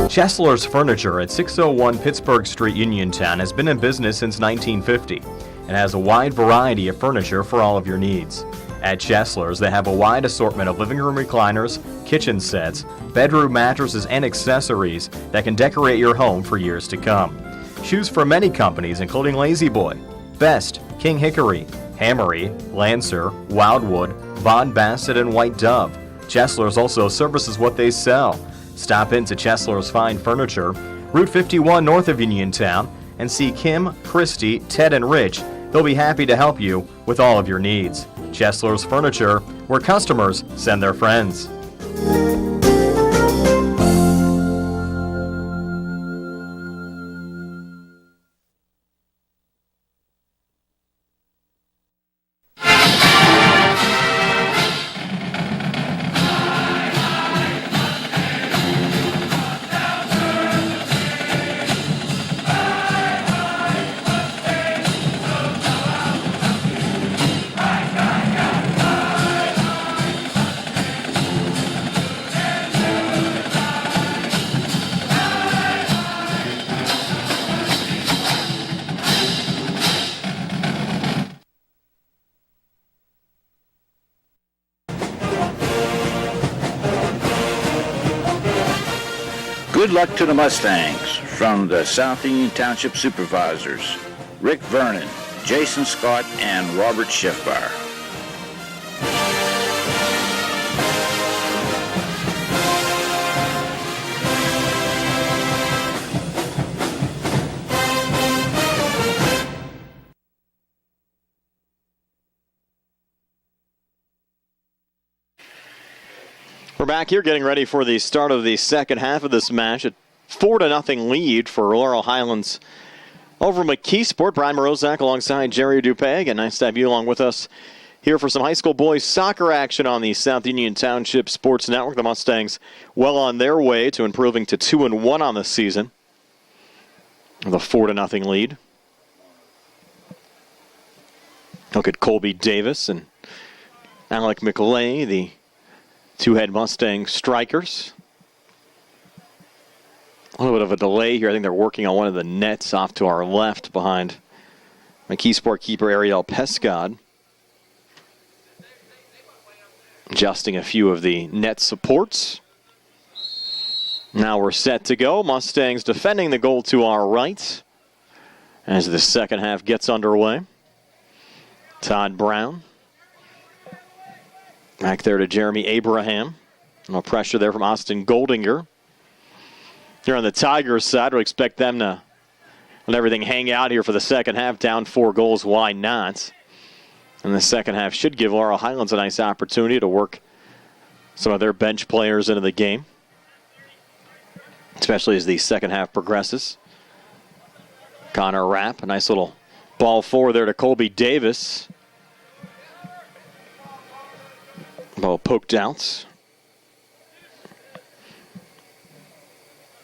Chesler's Furniture at 601 Pittsburgh Street, Uniontown has been in business since 1950 and has a wide variety of furniture for all of your needs. At Chesler's, they have a wide assortment of living room recliners, kitchen sets, bedroom mattresses, and accessories that can decorate your home for years to come. Choose from many companies including Lazy Boy, Best, King Hickory, Hammery, Lancer, Wildwood, Von Bassett, and White Dove. Chesler's also services what they sell. Stop into Chesler's Fine Furniture, Route 51 north of Uniontown, and see Kim, Christy, Ted, and Rich. They'll be happy to help you with all of your needs. Chesler's Furniture, where customers send their friends. Good luck to the Mustangs from the South Union Township Supervisors, Rick Vernon, Jason Scott, and Robert Schiffbar. We're back here getting ready for the start of the second half of this match. A 4-0 lead for Laurel Highlands over McKeesport. Brian Morozak alongside Jerry Dupeg, and nice to have you along with us here for some high school boys soccer action on the South Union Township Sports Network. The Mustangs well on their way to improving to 2-1 on the season with a 4-0 lead. Look at Colby Davis and Alec McLay, the two-head Mustang strikers. A little bit of a delay here. I think they're working on one of the nets off to our left behind McKeesport keeper Ariel Pescad. Adjusting a few of the net supports. Now we're set to go. Mustangs defending the goal to our right as the second half gets underway. Todd Brown. Back there to Jeremy Abraham. No pressure there from Austin Goldinger. Here on the Tigers side, we expect them to let everything hang out here for the second half. Down 4 goals, why not? And the second half should give Laurel Highlands a nice opportunity to work some of their bench players into the game, especially as the second half progresses. Connor Rapp, a nice little ball forward there to Colby Davis. Ball poked out.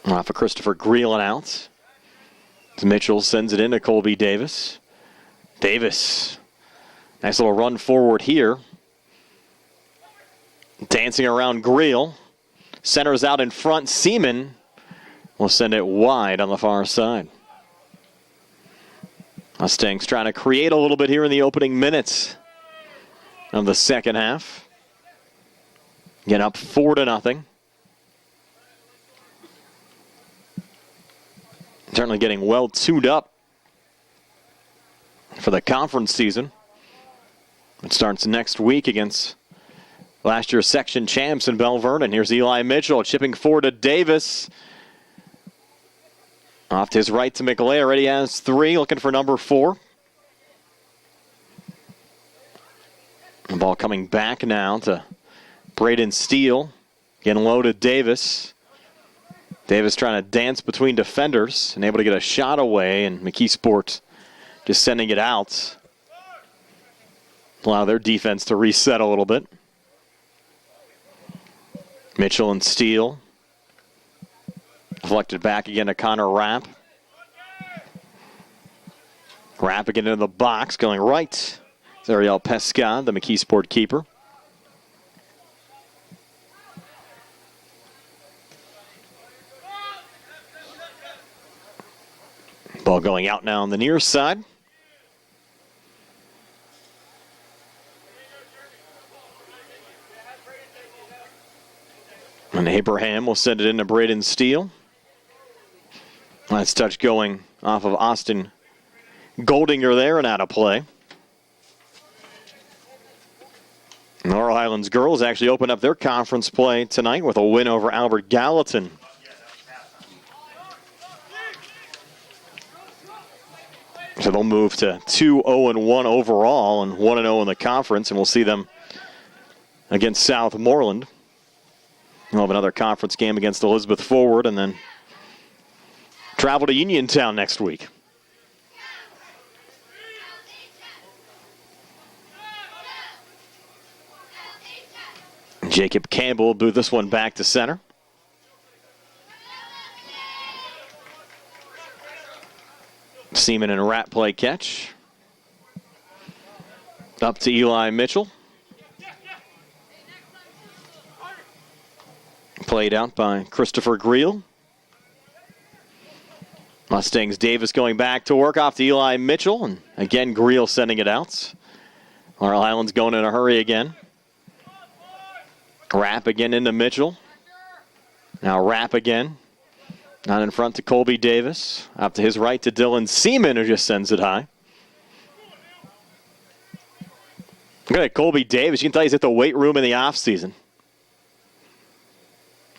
Off of Christopher Greelan out. Mitchell sends it in to Colby Davis. Davis, nice little run forward here. Dancing around Greel. Centers out in front. Seaman will send it wide on the far side. Mustangs trying to create a little bit here in the opening minutes of the second half. Get up 4-0. Certainly getting well tuned up for the conference season. It starts next week against last year's section champs in Bell Vernon. Here's Eli Mitchell chipping forward to Davis. Off to his right to McLay. Already has 3, looking for number 4. The ball coming back now to Braden Steele. Getting low to Davis. Davis trying to dance between defenders and able to get a shot away, and McKeesport just sending it out. Allow their defense to reset a little bit. Mitchell and Steele. Deflected back again to Connor Rapp. Rapp again into the box, going right. It's Ariel Pescad, the McKeesport keeper. Ball going out now on the near side. And Abraham will send it into Braden Steele. Nice touch going off of Austin Goldinger there and out of play. Laurel Highlands girls actually open up their conference play tonight with a win over Albert Gallatin. So they'll move to 2-0-1 overall and 1-0 in the conference, and we'll see them against Southmoreland. We'll have another conference game against Elizabeth Forward and then travel to Uniontown next week. Jacob Campbell will boot this one back to center. Seaman and Rapp play catch. Up to Eli Mitchell. Played out by Christopher Greel. Mustangs Davis going back to work off to Eli Mitchell. And again, Greel sending it out. Laurel Highlands going in a hurry again. Rapp again into Mitchell. Now Rapp again. Not in front to Colby Davis. Up to his right to Dylan Seaman, who just sends it high. Look at Colby Davis. You can tell he's at the weight room in the offseason.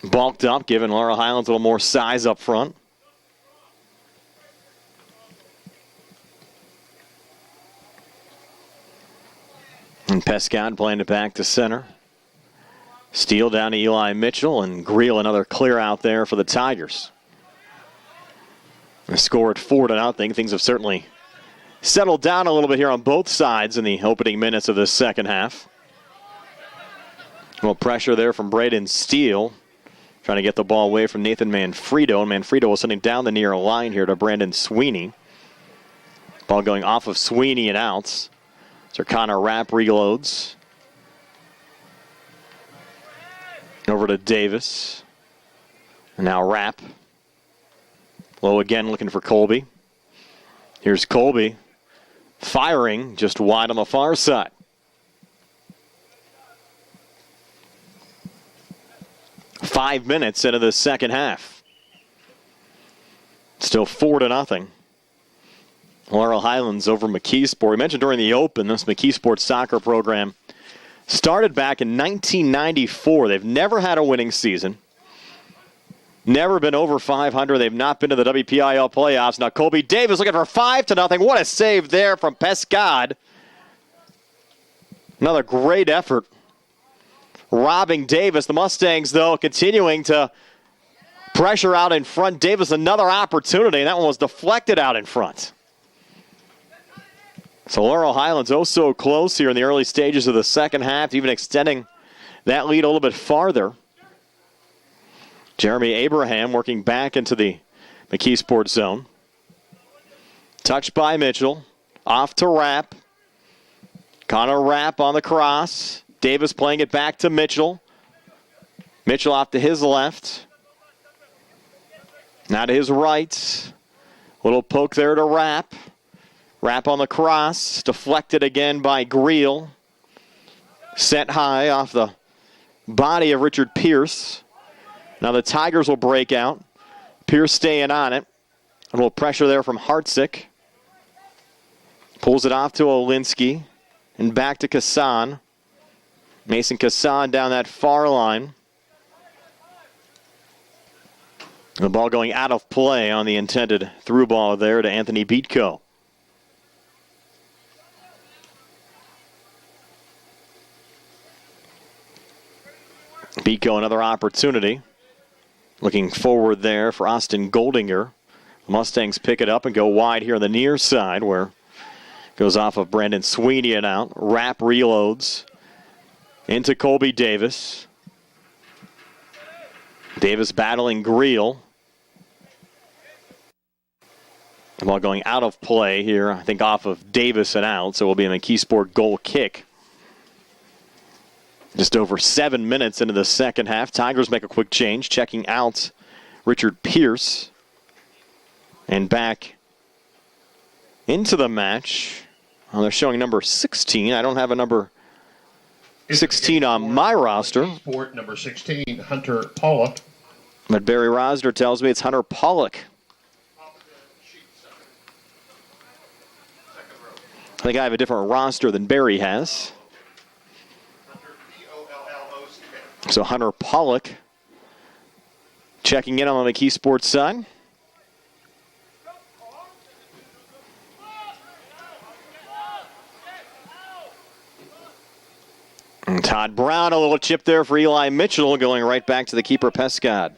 Bulked up, giving Laurel Highlands a little more size up front. And Pescad playing it back to center. Steele down to Eli Mitchell, and Greel another clear out there for the Tigers. The score at 4-0. Things have certainly settled down a little bit here on both sides in the opening minutes of the second half. A little pressure there from Braden Steele, trying to get the ball away from Nathan Manfredo. And Manfredo was sending down the near line here to Brandon Sweeney. Ball going off of Sweeney and outs. So Connor Rapp reloads. Over to Davis. And now Rapp. Low again, looking for Colby. Here's Colby. Firing just wide on the far side. Five minutes into the second half. Still 4-0. Laurel Highlands over McKeesport. We mentioned during the open, this McKeesport soccer program started back in 1994. They've never had a winning season. Never been over 500. They've not been to the WPIAL playoffs. Now Colby Davis looking for 5-0. What a save there from Pescad. Another great effort. Robbing Davis. The Mustangs, though, continuing to pressure out in front. Davis, another opportunity. That one was deflected out in front. So Laurel Highlands oh so close here in the early stages of the second half, even extending that lead a little bit farther. Jeremy Abraham working back into the McKeesport zone. Touched by Mitchell. Off to Rapp. Connor Rapp on the cross. Davis playing it back to Mitchell. Mitchell off to his left. Now to his right. Little poke there to Rapp. Rapp on the cross. Deflected again by Greel. Set high off the body of Richard Pierce. Now the Tigers will break out. Pierce staying on it. A little pressure there from Hartzik. Pulls it off to Olinsky. And back to Kassan. Mason Kassan down that far line. The ball going out of play on the intended through ball there to Anthony Beatko. Beatko another opportunity. Looking forward there for Austin Goldinger. The Mustangs pick it up and go wide here on the near side where it goes off of Brandon Sweeney and out. Rapp reloads into Colby Davis. Davis battling Greel. The ball going out of play here, I think off of Davis and out, so it will be a McKeesport goal kick. Just over 7 minutes into the second half. Tigers make a quick change, checking out Richard Pierce. And back into the match. Oh, they're showing number 16. I don't have a number 16 on my roster. Sport number 16, Hunter Pollock. But Barry Rosner tells me it's Hunter Pollock. I think I have a different roster than Barry has. So Hunter Pollock checking in on the McKeesport side. And Todd Brown, a little chip there for Eli Mitchell, going right back to the keeper, Pescad.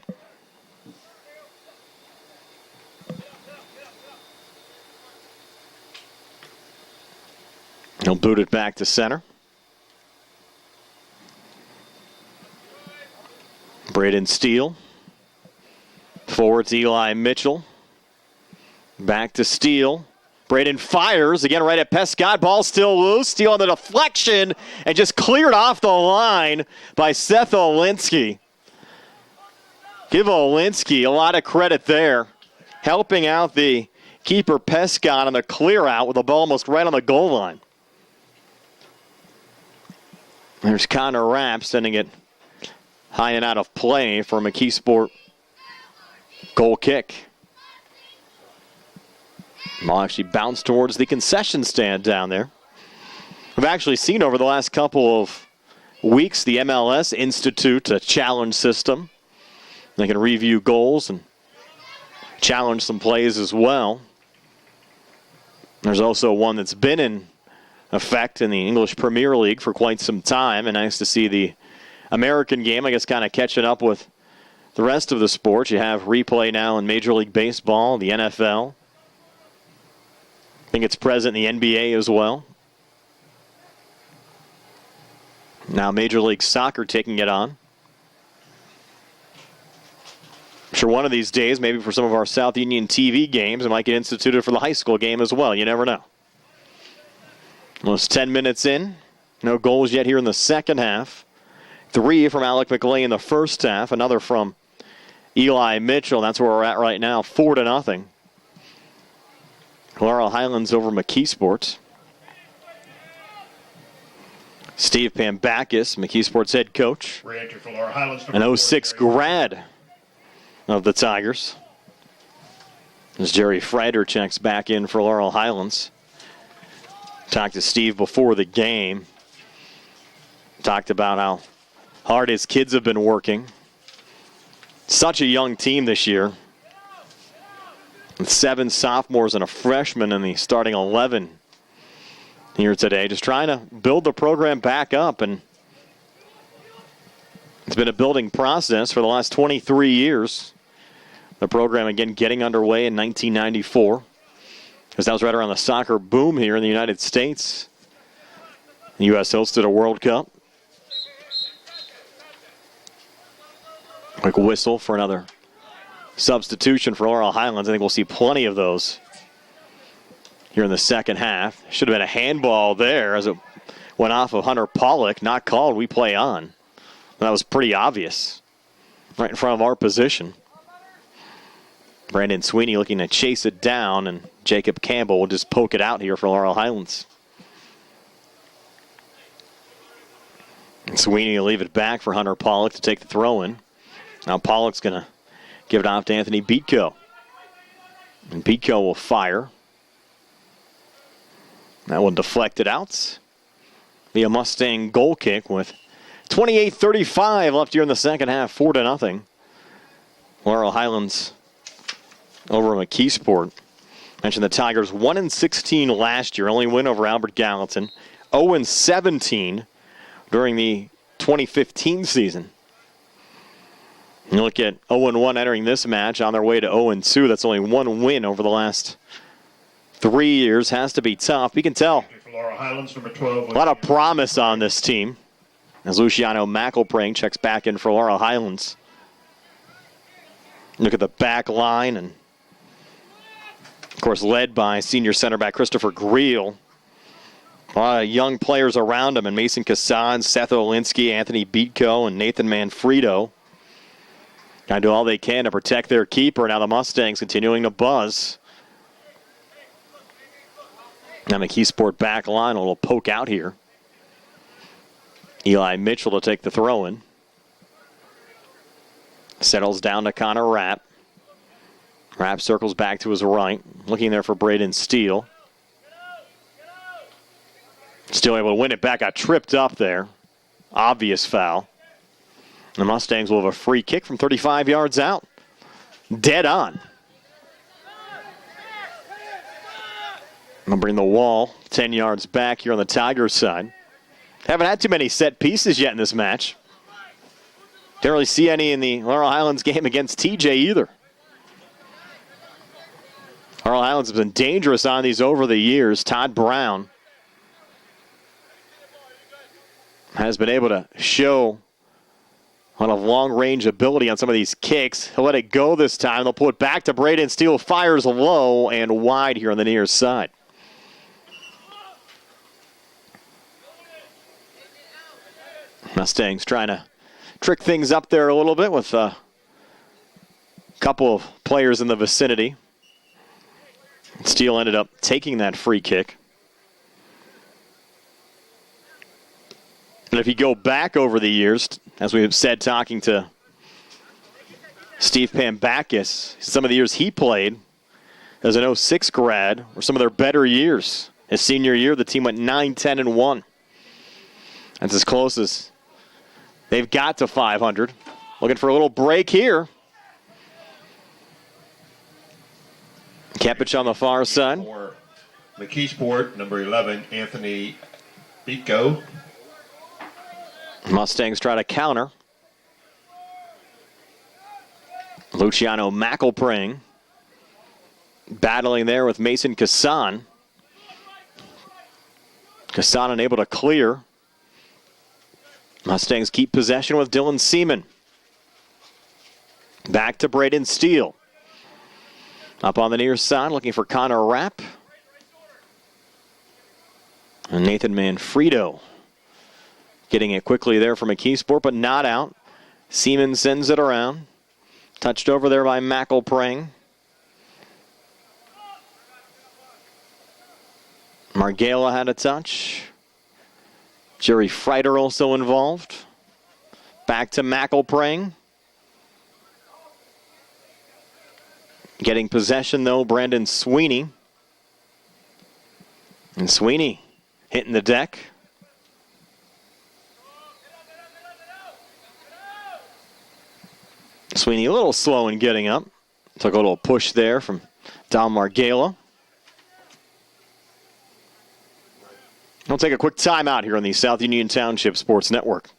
He'll boot it back to center. Braden Steele. Forward to Eli Mitchell. Back to Steele. Braden fires again right at Pescad. Ball still loose. Steele on the deflection and just cleared off the line by Seth Olinsky. Give Olinsky a lot of credit there. Helping out the keeper Pescad on the clear out with the ball almost right on the goal line. There's Connor Rapp sending it high and out of play for a McKeesport goal kick. Ball actually bounced towards the concession stand down there. We've actually seen over the last couple of weeks the MLS institute a challenge system. They can review goals and challenge some plays as well. There's also one that's been in effect in the English Premier League for quite some time, and nice to see the American game, I guess, kind of catching up with the rest of the sport. You have replay now in Major League Baseball, the NFL. I think it's present in the NBA as well. Now Major League Soccer taking it on. I'm sure one of these days, maybe for some of our South Union TV games, it might get instituted for the high school game as well. You never know. Almost 10 minutes in. No goals yet here in the second half. 3 from Alec McLean in the first half. Another from Eli Mitchell. That's where we're at right now. 4-0. Laurel Highlands over McKeesport. Steve Pambakis, McKeesport's head coach. Re-entry for Laurel Highlands. An 06 grad of the Tigers. As Jerry Freider checks back in for Laurel Highlands. Talked to Steve before the game. Talked about how hard his kids have been working. Such a young team this year. With 7 sophomores and a freshman in the starting 11 here today. Just trying to build the program back up. And it's been a building process for the last 23 years. The program, again, getting underway in 1994. Because that was right around the soccer boom here in the United States. The U.S. hosted a World Cup. Quick whistle for another substitution for Laurel Highlands. I think we'll see plenty of those here in the second half. Should have been a handball there as it went off of Hunter Pollock. Not called. We play on. That was pretty obvious. Right in front of our position. Brandon Sweeney looking to chase it down, and Jacob Campbell will just poke it out here for Laurel Highlands. And Sweeney will leave it back for Hunter Pollock to take the throw in. Now Pollock's going to give it off to Anthony Beatko. And Beatko will fire. That one deflected out. Be a Mustang goal kick with 28:35 left here in the second half, 4-0. Laurel Highlands over McKeesport. Mentioned the Tigers 1-16 last year, only win over Albert Gallatin. 0-17 during the 2015 season. You look at 0-1 entering this match on their way to 0-2. That's only 1 win over the last 3 years. Has to be tough. You can tell a lot of promise on this team. As Luciano McElprang checks back in for Laurel Highlands. Look at the back line, and of course led by senior center back Christopher Greel. A lot of young players around him, and Mason Kassan, Seth Olinsky, Anthony Beatko, and Nathan Manfredo. Got to do all they can to protect their keeper. Now the Mustangs continuing to buzz. Now McKeesport back line, a little poke out here. Eli Mitchell to take the throw in. Settles down to Connor Rapp. Rapp circles back to his right. Looking there for Braden Steele. Still able to win it back. Got tripped up there. Obvious foul. The Mustangs will have a free kick from 35 yards out. Dead on. They'll bring the wall 10 yards back here on the Tigers side. Haven't had too many set pieces yet in this match. Didn't really see any in the Laurel Highlands game against TJ either. Laurel Highlands has been dangerous on these over the years. Todd Brown has been able to show a lot of long-range ability on some of these kicks. He'll let it go this time. They'll pull it back to Braden Steele. Fires low and wide here on the near side. Mustangs trying to trick things up there a little bit with a couple of players in the vicinity. Steele ended up taking that free kick. And if you go back over the years, as we have said, talking to Steve Pambakis, some of the years he played as an 06 grad were some of their better years. His senior year, the team went 9-10-1. That's as close as they've got to 500. Looking for a little break here. Kepich on the far side. For McKeesport, number 11, Anthony Beatko. Mustangs try to counter. Luciano McElprang battling there with Mason Kassan. Kassan unable to clear. Mustangs keep possession with Dylan Seaman. Back to Braden Steele. Up on the near side, looking for Connor Rapp. And Nathan Manfredo getting it quickly there from McKeesport, but not out. Seaman sends it around. Touched over there by McElprang. Margela had a touch. Jerry Freiter also involved. Back to McElprang. Getting possession, though, Brandon Sweeney. And Sweeney hitting the deck. Sweeney a little slow in getting up. Took a little push there from Dom Margela. We'll take a quick timeout here on the South Union Township Sports Network.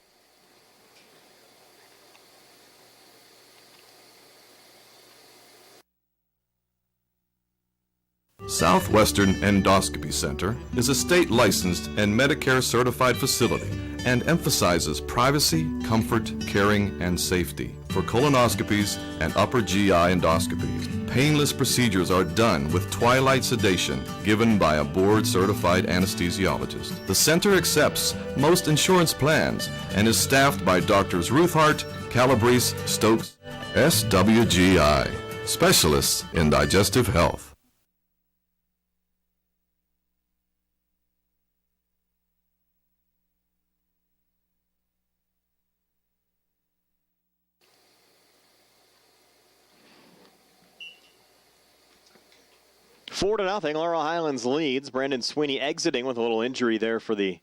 Southwestern Endoscopy Center is a state-licensed and Medicare-certified facility and emphasizes privacy, comfort, caring, and safety for colonoscopies and upper GI endoscopies. Painless procedures are done with twilight sedation given by a board-certified anesthesiologist. The center accepts most insurance plans and is staffed by Doctors Ruthhart, Calabrese, Stokes, SWGI, specialists in digestive health. Four to nothing, Laurel Highlands leads. Brandon Sweeney exiting with a little injury there for the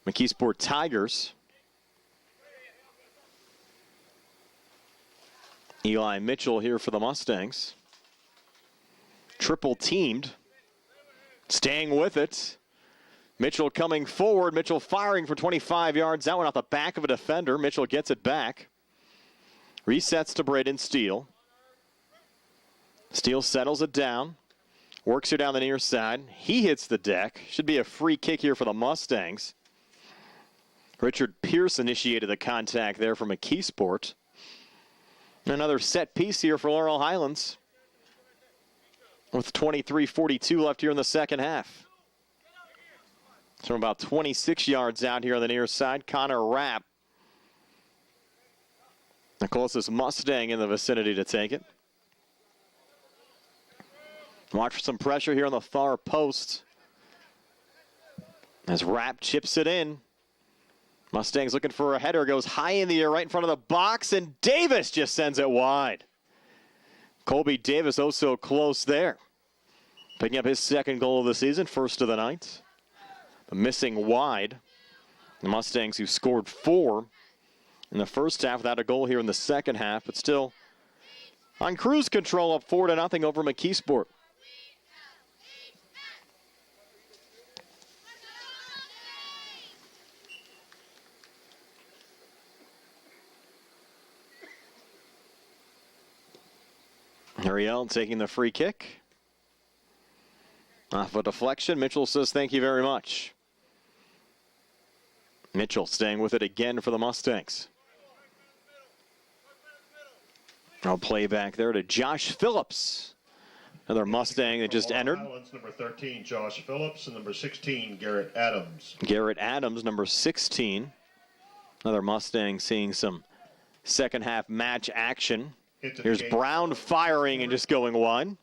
McKeesport Tigers. Eli Mitchell here for the Mustangs. Triple teamed. Staying with it. Mitchell coming forward. Mitchell firing for 25 yards. That one off the back of a defender. Mitchell gets it back. Resets to Braden Steele. Steele settles it down. Works her down the near side. He hits the deck. Should be a free kick here for the Mustangs. Richard Pierce initiated the contact there from McKeesport. Another set piece here for Laurel Highlands with 23:42 left here in the second half. From about 26 yards out here on the near side, Connor Rapp, the closest Mustang in the vicinity to take it. Watch for some pressure here on the far post as Rapp chips it in. Mustangs looking for a header, goes high in the air right in front of the box, and Davis just sends it wide. Colby Davis oh so close there. Picking up his second goal of the season, first of the night. But missing wide. The Mustangs, who scored 4 in the first half without a goal here in the second half, but still on cruise control, up 4-0 over McKeesport. Ariel taking the free kick. Off a deflection. Mitchell says thank you very much. Mitchell staying with it again for the Mustangs. I'll play back there to Josh Phillips. Another Mustang that just entered. Highlands, number 13, Josh Phillips, and number 16, Garrett Adams. Garrett Adams, number 16. Another Mustang seeing some second half match action. Here's Brown firing and just going wide.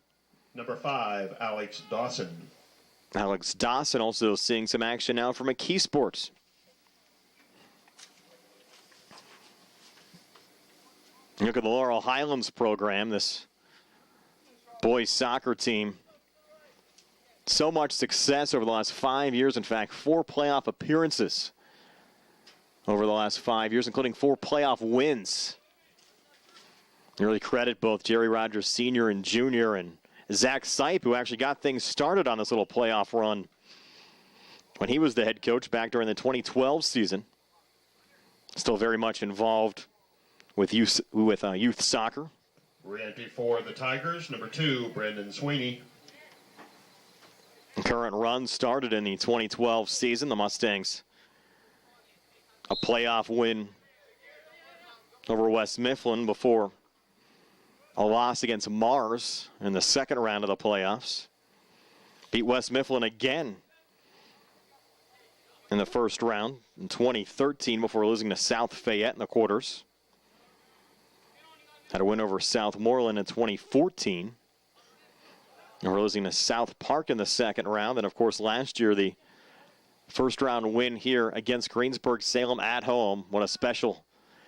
Number 5, Alex Dawson. Alex Dawson also seeing some action now from McKeesport. Look at the Laurel Highlands program, this boys soccer team. So much success over the last 5 years. In fact, 4 playoff appearances over the last 5 years, including 4 playoff wins. You really credit both Jerry Rogers Sr. and Jr. and Zach Sipe, who actually got things started on this little playoff run when he was the head coach back during the 2012 season. Still very much involved with youth soccer. Re-entry for the Tigers, number 2, Brandon Sweeney. Current run started in the 2012 season. The Mustangs, a playoff win over West Mifflin before a loss against Mars in the second round of the playoffs. Beat West Mifflin again in the first round in 2013 before losing to South Fayette in the quarters. Had a win over Southmoreland in 2014. And we're losing to South Park in the second round. And, of course, last year, the first round win here against Greensburg-Salem at home. What a special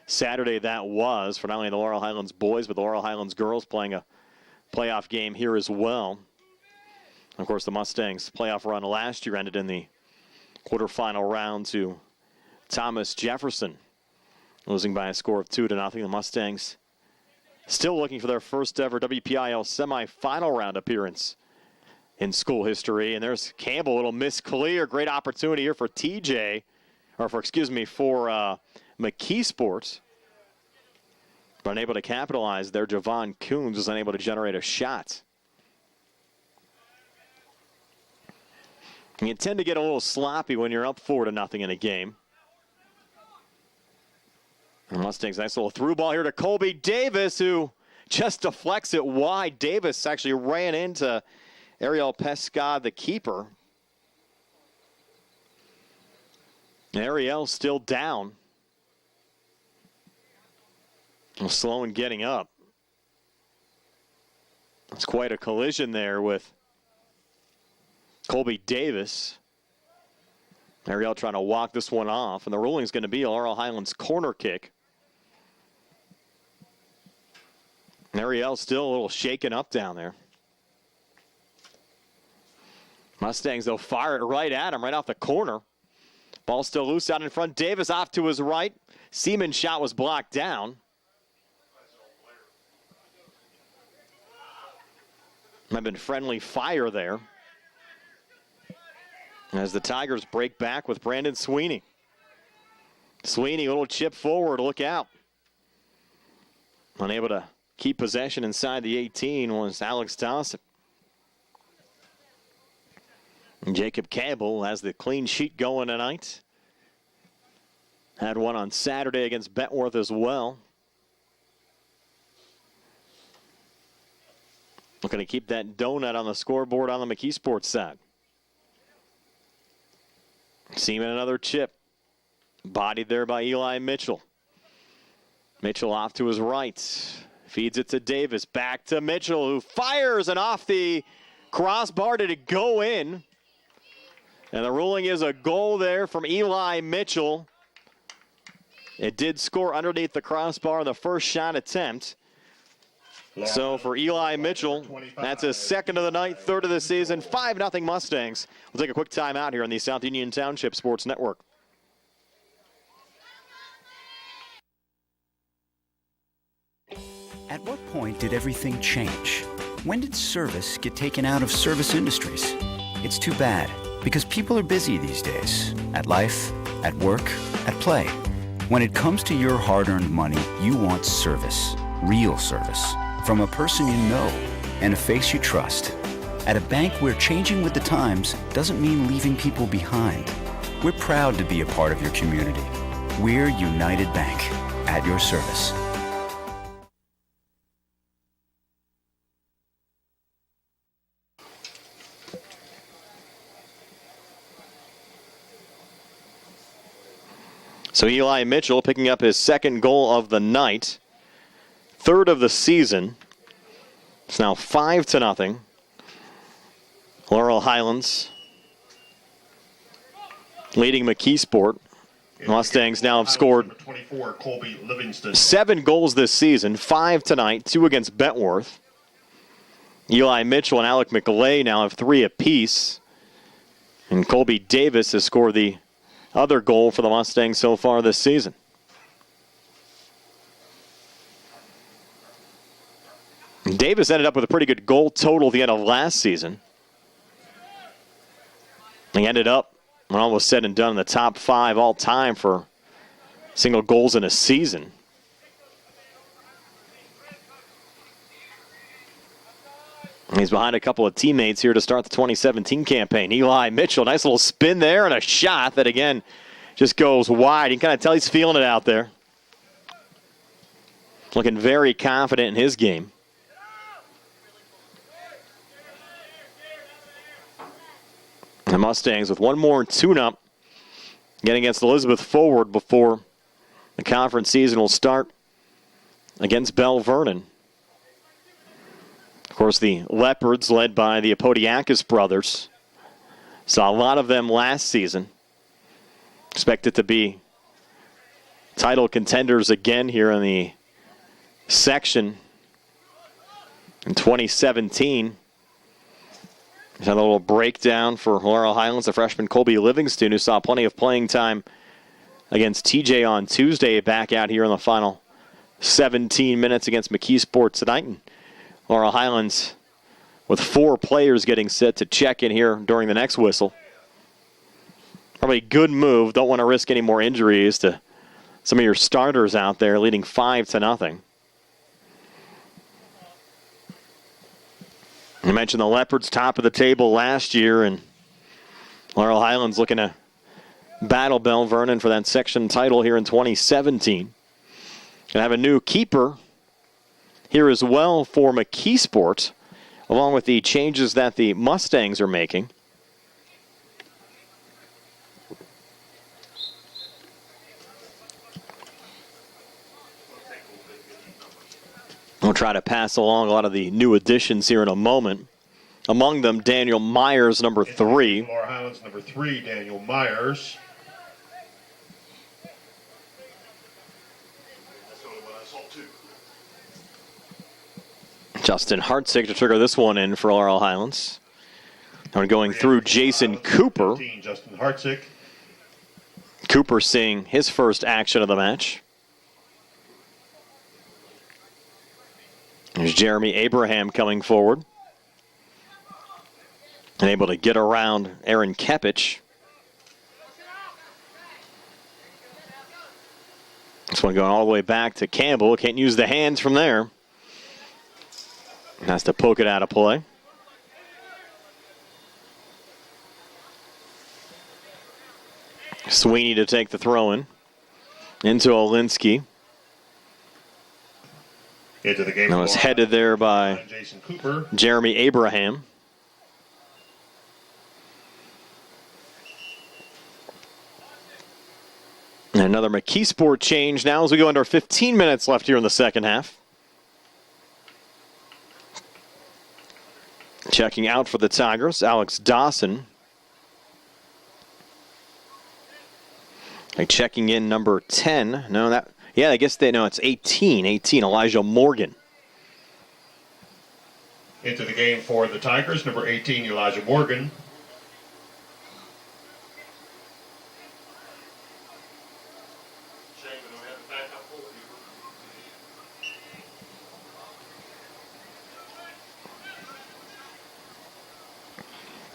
Saturday that was for not only the Laurel Highlands boys, but the Laurel Highlands girls playing a playoff game here as well. And of course, the Mustangs' playoff run last year ended in the quarterfinal round to Thomas Jefferson, losing by a score of 2-0. The Mustangs still looking for their first ever WPIAL semifinal round appearance in school history. And there's Campbell, a little miss clear. Great opportunity here for McKeesport. But unable to capitalize there. Javon Coons was unable to generate a shot. You tend to get a little sloppy when you're up 4-0 in a game. The Mustangs, nice little through ball here to Colby Davis, who just deflects it wide. Davis actually ran into Ariel Pesca, the keeper. Ariel still down. Slow in getting up. It's quite a collision there with Colby Davis. Ariel trying to walk this one off, and the ruling is going to be a Laurel Highlands corner kick. Ariel still a little shaken up down there. Mustangs, they'll fire it right at him, right off the corner. Ball still loose out in front. Davis off to his right. Seaman's shot was blocked down. Might have been friendly fire there. As the Tigers break back with Brandon Sweeney. Sweeney, a little chip forward, look out. Unable to keep possession inside the 18 was Alex Dawson. And Jacob Campbell has the clean sheet going tonight. Had one on Saturday against Bentworth as well. Looking to keep that donut on the scoreboard on the McKeesport side. Seaman another chip. Bodied there by Eli Mitchell. Mitchell off to his right. Feeds it to Davis. Back to Mitchell, who fires, and off the crossbar. Did it go in? And the ruling is a goal there from Eli Mitchell. It did score underneath the crossbar in the first shot attempt. So for Eli Mitchell, that's his second of the night, third of the season, 5-0 Mustangs. We'll take a quick timeout here on the South Union Township Sports Network. At what point did everything change? When did service get taken out of service industries? It's too bad, because people are busy these days. At life, at work, at play. When it comes to your hard-earned money, you want service. Real service. From a person you know and a face you trust. At a bank where changing with the times doesn't mean leaving people behind. We're proud to be a part of your community. We're United Bank, at your service. So Eli Mitchell picking up his second goal of the night. Third of the season. It's now 5-0. Laurel Highlands leading McKeesport. Mustangs now have scored 7 goals this season, 5 tonight, 2 against Bentworth. Eli Mitchell and Alec McLay now have 3 apiece. And Colby Davis has scored the other goal for the Mustangs so far this season. Davis ended up with a pretty good goal total at the end of last season. He ended up, when all was said and done, in the top 5 all time for single goals in a season. He's behind a couple of teammates here to start the 2017 campaign. Eli Mitchell, nice little spin there and a shot that, again, just goes wide. You can kind of tell he's feeling it out there. Looking very confident in his game. The Mustangs with one more tune-up getting against Elizabeth Forward before the conference season will start against Bell Vernon. Of course, the Leopards, led by the Apodiakis brothers, saw a lot of them last season. Expected to be title contenders again here in the section in 2017. There's a little breakdown for Laurel Highlands, the freshman Colby Livingston, who saw plenty of playing time against TJ on Tuesday, back out here in the final 17 minutes against McKeesport tonight. And Laurel Highlands with 4 players getting set to check in here during the next whistle. Probably a good move. Don't want to risk any more injuries to some of your starters out there, leading 5-0. I mentioned the Leopards top of the table last year, and Laurel Highlands looking to battle Bell Vernon for that section title here in 2017. Gonna have a new keeper here as well for McKeesport, along with the changes that the Mustangs are making. We'll try to pass along a lot of the new additions here in a moment. Among them, Daniel Myers, number 3. Laurel Highlands, number 3, Daniel Myers. Justin Hartzick to trigger this one in for Laurel Highlands. And going through Jason Cooper. 15, Justin Hartzick. Cooper seeing his first action of the match. There's Jeremy Abraham coming forward. And able to get around Aaron Kepich. This one going all the way back to Campbell. Can't use the hands from there. Has to poke it out of play. Sweeney to take the throw in. Into Olinsky. Into the game. That was headed there by Jason Cooper. Jeremy Abraham. And another McKeesport change now as we go under 15 minutes left here in the second half. Checking out for the Tigers, Alex Dawson. Checking in number 10. No, that, yeah, I guess they know it's 18. 18, Elijah Morgan. Into the game for the Tigers, number 18, Elijah Morgan.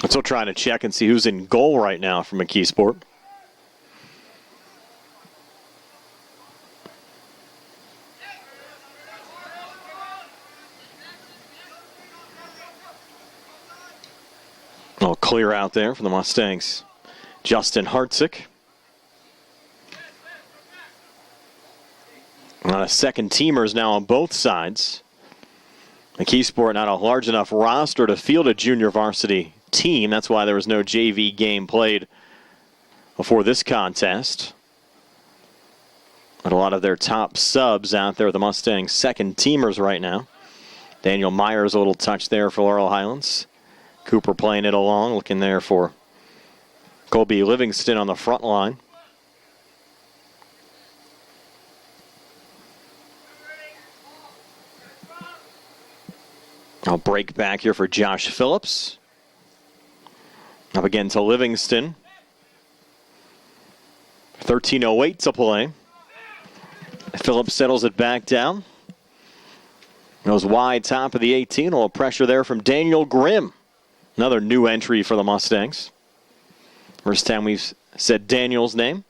Still trying to check and see who's in goal right now for McKeesport. All clear out there for the Mustangs. Justin Hartzick. A lot of second teamers now on both sides. McKeesport not a large enough roster to field a junior varsity team. That's why there was no JV game played before this contest. But a lot of their top subs out there, the Mustangs second teamers right now. Daniel Myers, a little touch there for Laurel Highlands. Cooper playing it along, looking there for Colby Livingston on the front line. I'll break back here for Josh Phillips. Up again to Livingston. 13:08 to play. Phillips settles it back down. Goes wide top of the 18. A little pressure there from Daniel Grimm. Another new entry for the Mustangs. First time we've said Daniel's name.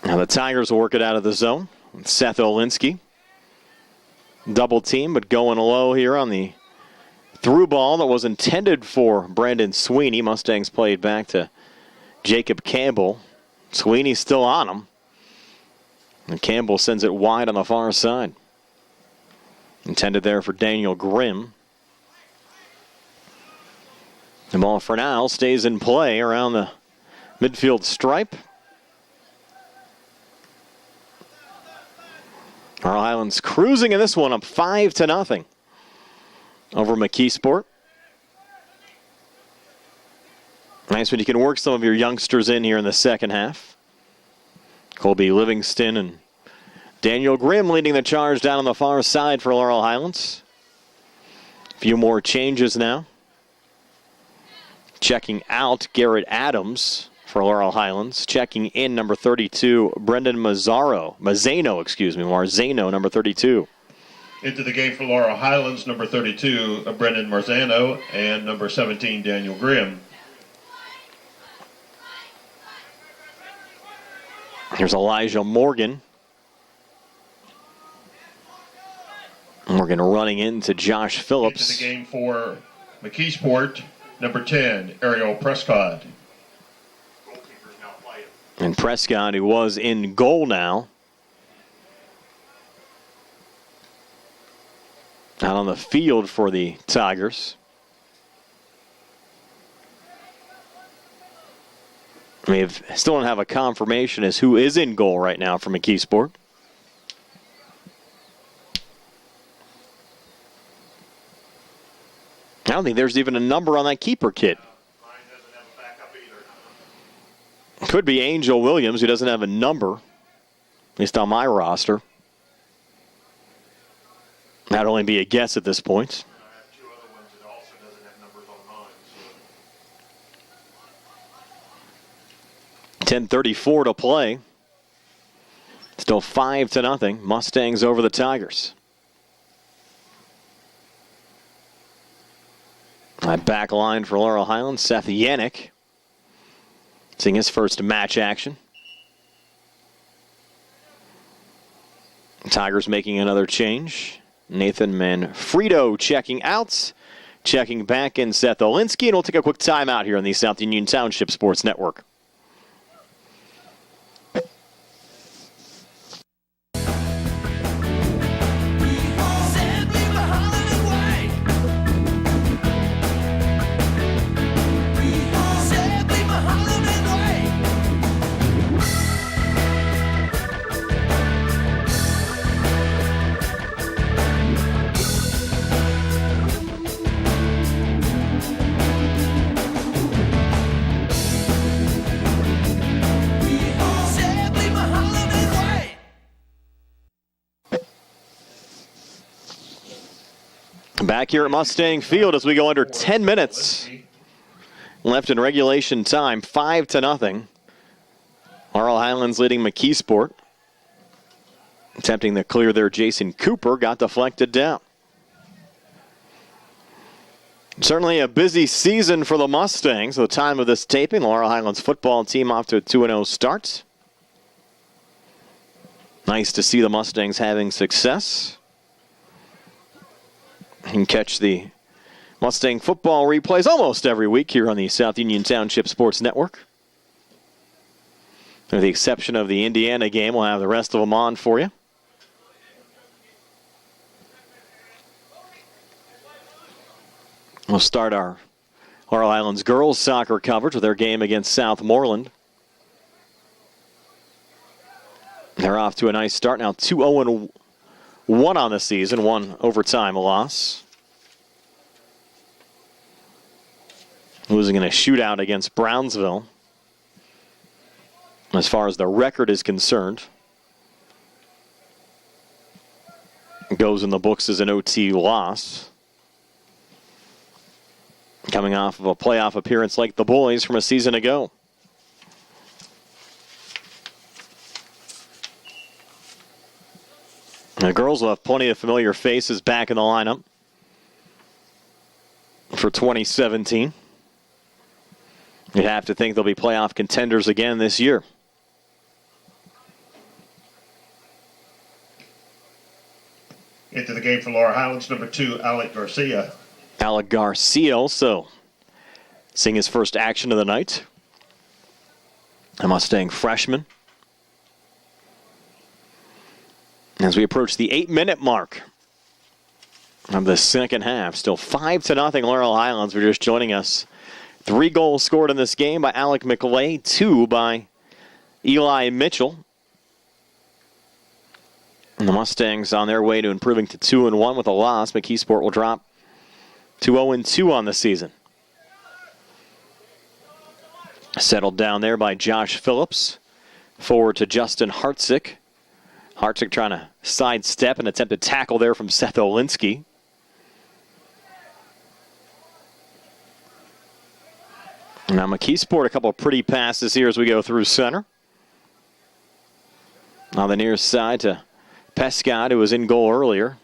Now the Tigers will work it out of the zone. Seth Olinsky. Double team, but going low here on the through ball that was intended for Brandon Sweeney. Mustangs played back to Jacob Campbell. Sweeney's still on him. And Campbell sends it wide on the far side. Intended there for Daniel Grimm. The ball for now stays in play around the midfield stripe. Laurel Highlands cruising in this one, up 5-0 over McKeesport. Nice when you can work some of your youngsters in here in the second half. Colby Livingston and Daniel Grimm leading the charge down on the far side for Laurel Highlands. A few more changes now. Checking out Garrett Adams for Laurel Highlands. Checking in number 32, Brendan Marzano, number 32. Into the game for Laurel Highlands, number 32, Brendan Marzano, and number 17, Daniel Grimm. Here's Elijah Morgan. Morgan running into Josh Phillips. Into the game for McKeesport, number 10, Ariel Prescott. And Prescott, who was in goal now. Out on the field for the Tigers. We still don't have a confirmation as who is in goal right now for McKeesport. I don't think there's even a number on that keeper kit. Could be Angel Williams, who doesn't have a number, at least on my roster. That'd only be a guess at this point. 10:34 to play. Still 5-0. Mustangs over the Tigers. That back line for Laurel Highlands, Seth Yannick, seeing his first match action. Tigers making another change. Nathan Manfredo checking out. Checking back in Seth Olinsky, and we'll take a quick timeout here on the South Union Township Sports Network. Back here at Mustang Field as we go under 10 minutes left in regulation time, 5-0. Laurel Highlands leading McKeesport. Attempting to clear there, Jason Cooper got deflected down. Certainly a busy season for the Mustangs. At the time of this taping, the Laurel Highlands football team off to a 2-0 start. Nice to see the Mustangs having success. You can catch the Mustang football replays almost every week here on the South Union Township Sports Network. With the exception of the Indiana game, we'll have the rest of them on for you. We'll start our Laurel Highlands girls soccer coverage with their game against Southmoreland. They're off to a nice start now, 2-0-1 on the season, one overtime loss. Losing in a shootout against Brownsville. As far as the record is concerned, it goes in the books as an OT loss. Coming off of a playoff appearance like the boys from a season ago. The girls will have plenty of familiar faces back in the lineup for 2017. You'd have to think they'll be playoff contenders again this year. Into the game for Laurel Highlands, number 2, Alec Garcia. Alec Garcia also seeing his first action of the night. A Mustang freshman. As we approach the 8-minute mark of the second half, still 5-0 Laurel Highlands. We're just joining us. 3 goals scored in this game by Alec McLay, 2 by Eli Mitchell. And the Mustangs on their way to improving to 2-1 with a loss. McKeesport will drop to 0-2 on the season. Settled down there by Josh Phillips. Forward to Justin Hartzik. Hartzik trying to sidestep and attempt to tackle there from Seth Olinsky. Now McKeesport, a couple of pretty passes here as we go through center. On the near side to Pescott, who was in goal earlier.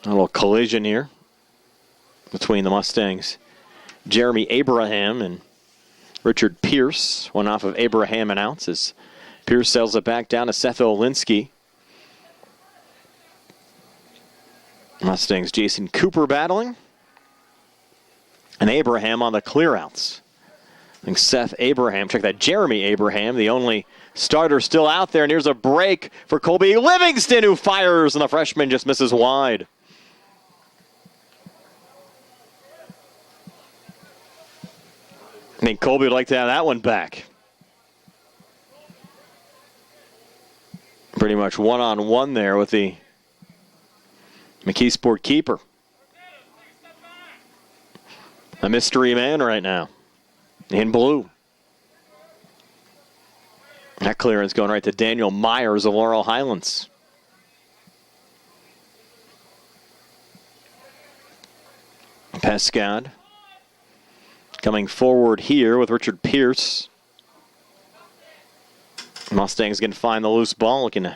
A little collision here between the Mustangs. Jeremy Abraham and Richard Pierce. One off of Abraham and outs as Pierce sells it back down to Seth Olinsky. Mustangs Jason Cooper battling. And Abraham on the clearouts. I think Seth Abraham, check that, Jeremy Abraham, the only starter still out there. And here's a break for Colby Livingston, who fires, and the freshman just misses wide. I think Colby would like to have that one back. Pretty much one-on-one there with the McKeesport keeper. A mystery man right now in blue. That clearance going right to Daniel Myers of Laurel Highlands. Pescad coming forward here with Richard Pierce. Mustangs going to find the loose ball, looking to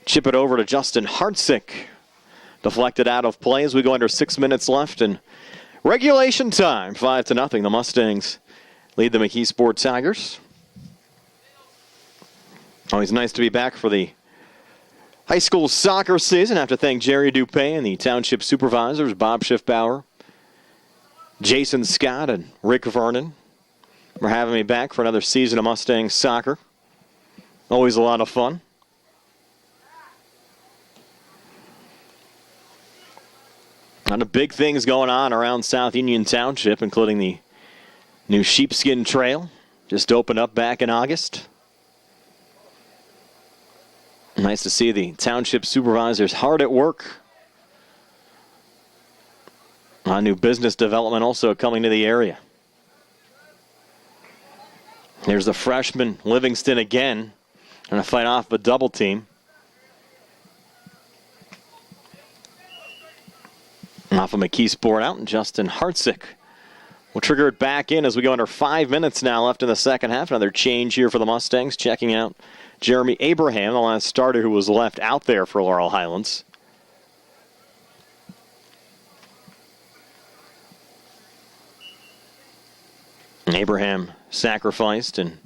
chip it over to Justin Hartzik. Deflected out of play as we go under 6 minutes left, and regulation time, 5-0. The Mustangs lead the McKeesport Tigers. Always nice to be back for the high school soccer season. I have to thank Jerry Dupay and the township supervisors, Bob Schiffbauer, Jason Scott, and Rick Vernon for having me back for another season of Mustangs soccer. Always a lot of fun. A lot of big things going on around South Union Township, including the new Sheepskin Trail. Just opened up back in August. Nice to see the township supervisors hard at work. A new business development also coming to the area. Here's the freshman Livingston again. Going to fight off a double team. Off of McKeesport out, and Justin Hartzik will trigger it back in as we go under 5 minutes now left in the second half. Another change here for the Mustangs. Checking out Jeremy Abraham, the last starter who was left out there for Laurel Highlands. And Abraham sacrificed in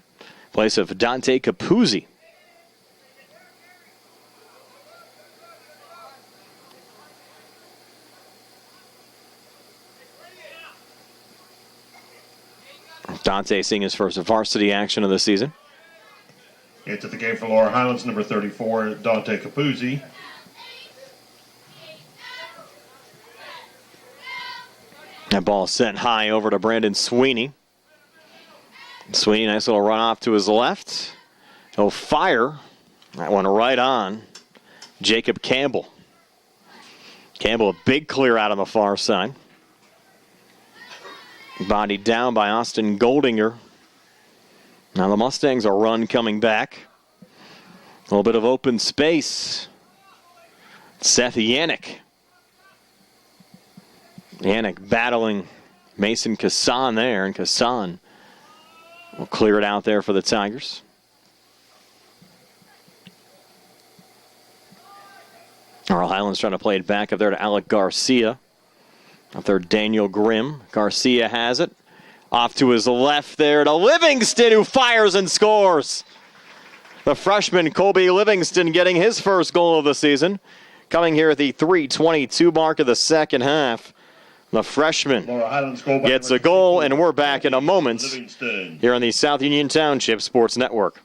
place of Dante Capuzzi. Dante seeing his first varsity action of the season. Into the game for Laurel Highlands, number 34, Dante Capuzzi. That ball sent high over to Brandon Sweeney. Sweeney, nice little run off to his left. He'll fire. That one right on Jacob Campbell. Campbell, a big clear out on the far side. Bodied down by Austin Goldinger. Now the Mustangs are run coming back. A little bit of open space. Seth Yannick. Yannick battling Mason Kassan there, and Kassan will clear it out there for the Tigers. Laurel Highlands trying to play it back up there to Alec Garcia. Up there, Daniel Grimm. Garcia has it. Off to his left there to Livingston, who fires and scores. The freshman Colby Livingston getting his first goal of the season. coming here at the 3:22 mark of the second half. The freshman gets a goal, and we're back in a moment here on the South Union Township Sports Network.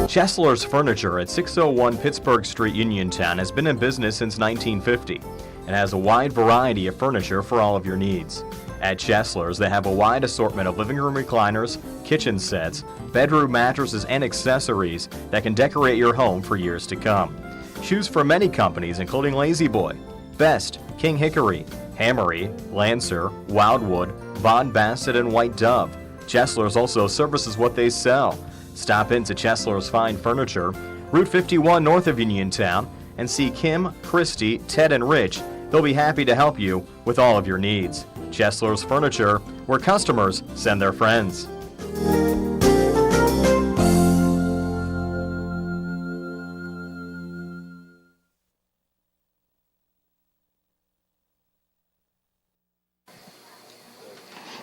Chesler's Furniture at 601 Pittsburgh Street, Uniontown has been in business since 1950 and has a wide variety of furniture for all of your needs. At Chesler's, they have a wide assortment of living room recliners, kitchen sets, bedroom mattresses, and accessories that can decorate your home for years to come. Choose from many companies including Lazy Boy, Best, King Hickory, Hammery, Lancer, Wildwood, Von Bassett, and White Dove. Chesler's also services what they sell. Stop into Chesler's Fine Furniture, Route 51 north of Uniontown, and see Kim, Christy, Ted, and Rich. They'll be happy to help you with all of your needs. Chesler's Furniture, where customers send their friends.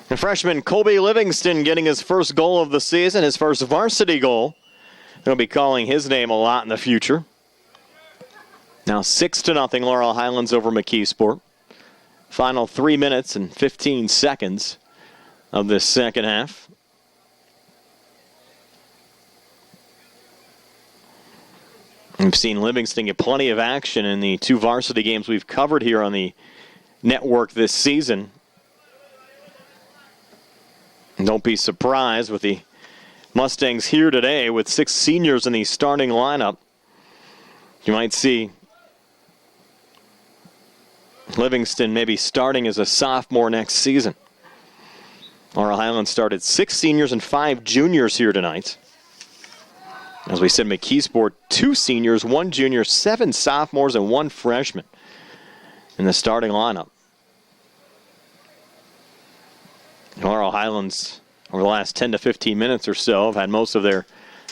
And freshman Colby Livingston getting his first goal of the season, his first varsity goal. They'll be calling his name a lot in the future. Now 6-0 Laurel Highlands over McKeesport. Final 3 minutes and 15 seconds of this second half. We've seen Livingston get plenty of action in the 2 varsity games we've covered here on the network this season. And don't be surprised with the Mustangs here today with 6 seniors in the starting lineup. You might see Livingston maybe starting as a sophomore next season. Laurel Highlands started 6 seniors and 5 juniors here tonight. As we said, McKeesport, 2 seniors, 1 junior, 7 sophomores, and 1 freshman in the starting lineup. Laurel Highlands, over the last 10 to 15 minutes or so, have had most of their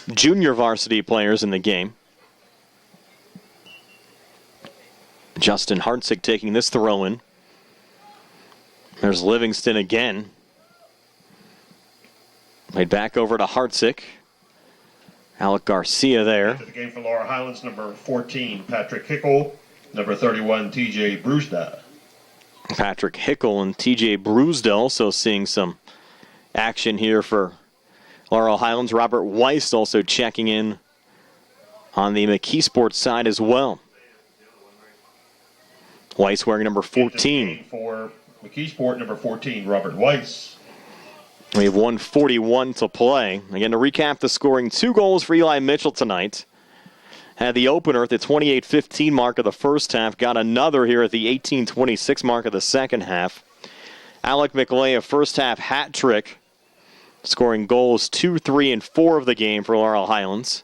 junior varsity players in the game. Justin Hartzik taking this throw in. There's Livingston again. Played back over to Hartzik. Alec Garcia there. Into the game for Laurel Highlands, number 14, Patrick Hickle. Number 31, TJ Brewsda. Patrick Hickle and TJ Brewsda also seeing some action here for Laurel Highlands. Robert Weiss also checking in on the McKeesport side as well. Weiss wearing number 14. For McKeesport, number 14, Robert Weiss. We have 1:41 to play. Again, to recap the scoring, 2 goals for Eli Mitchell tonight. Had the opener at the 28:15 mark of the first half. Got another here at the 18:26 mark of the second half. Alec McLeay, a first half hat trick, scoring goals 2, 3, and 4 of the game for Laurel Highlands.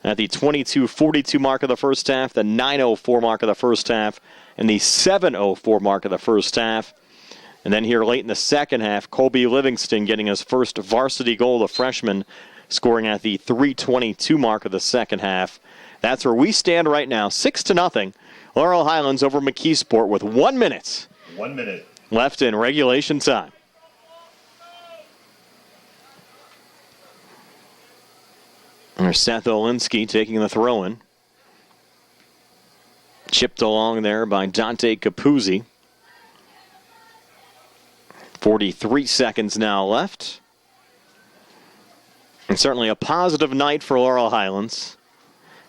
At the 22:42 mark of the first half, the 9:04 mark of the first half, and the 7:04 mark of the first half. And then here late in the second half, Colby Livingston getting his first varsity goal, the freshman, scoring at the 3:22 mark of the second half. That's where we stand right now, 6-0. Laurel Highlands over McKeesport with 1 minute. 1 minute. Left in regulation time. There's Seth Olinsky taking the throw in. Chipped along there by Dante Capuzzi. 43 seconds now left. And certainly a positive night for Laurel Highlands.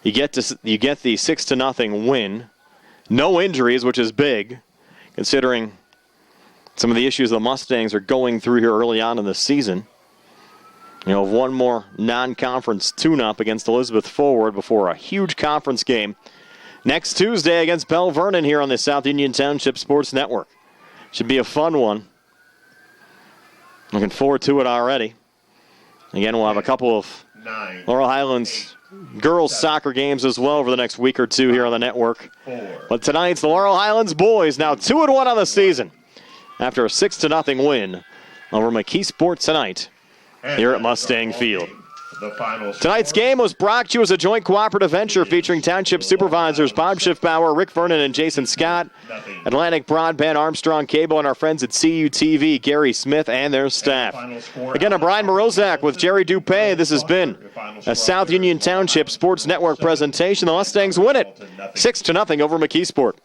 You get the 6-0 win. No injuries, which is big, considering some of the issues the Mustangs are going through here early on in the season. You know, 1 more non-conference tune-up against Elizabeth Forward before a huge conference game next Tuesday against Bell Vernon here on the South Union Township Sports Network. Should be a fun one. Looking forward to it already. Again, we'll have a couple of Laurel Highlands girls soccer games as well over the next week or two here on the network. But tonight's the Laurel Highlands boys now 2-1 on the season after a 6-0 win over McKeesport tonight here at Mustang Field. The final Tonight's score. game was brought to you as a joint cooperative venture featuring Township Supervisors Bob Schiffbauer, Rick Vernon, and Jason Scott, Atlantic Broadband, Armstrong Cable, and our friends at CUTV, Gary Smith, and their staff. Again, I'm Brian Morozak with Jerry Dupay. This has been a South Union Township Sports Network presentation. The Mustangs win it 6-0 over McKeesport.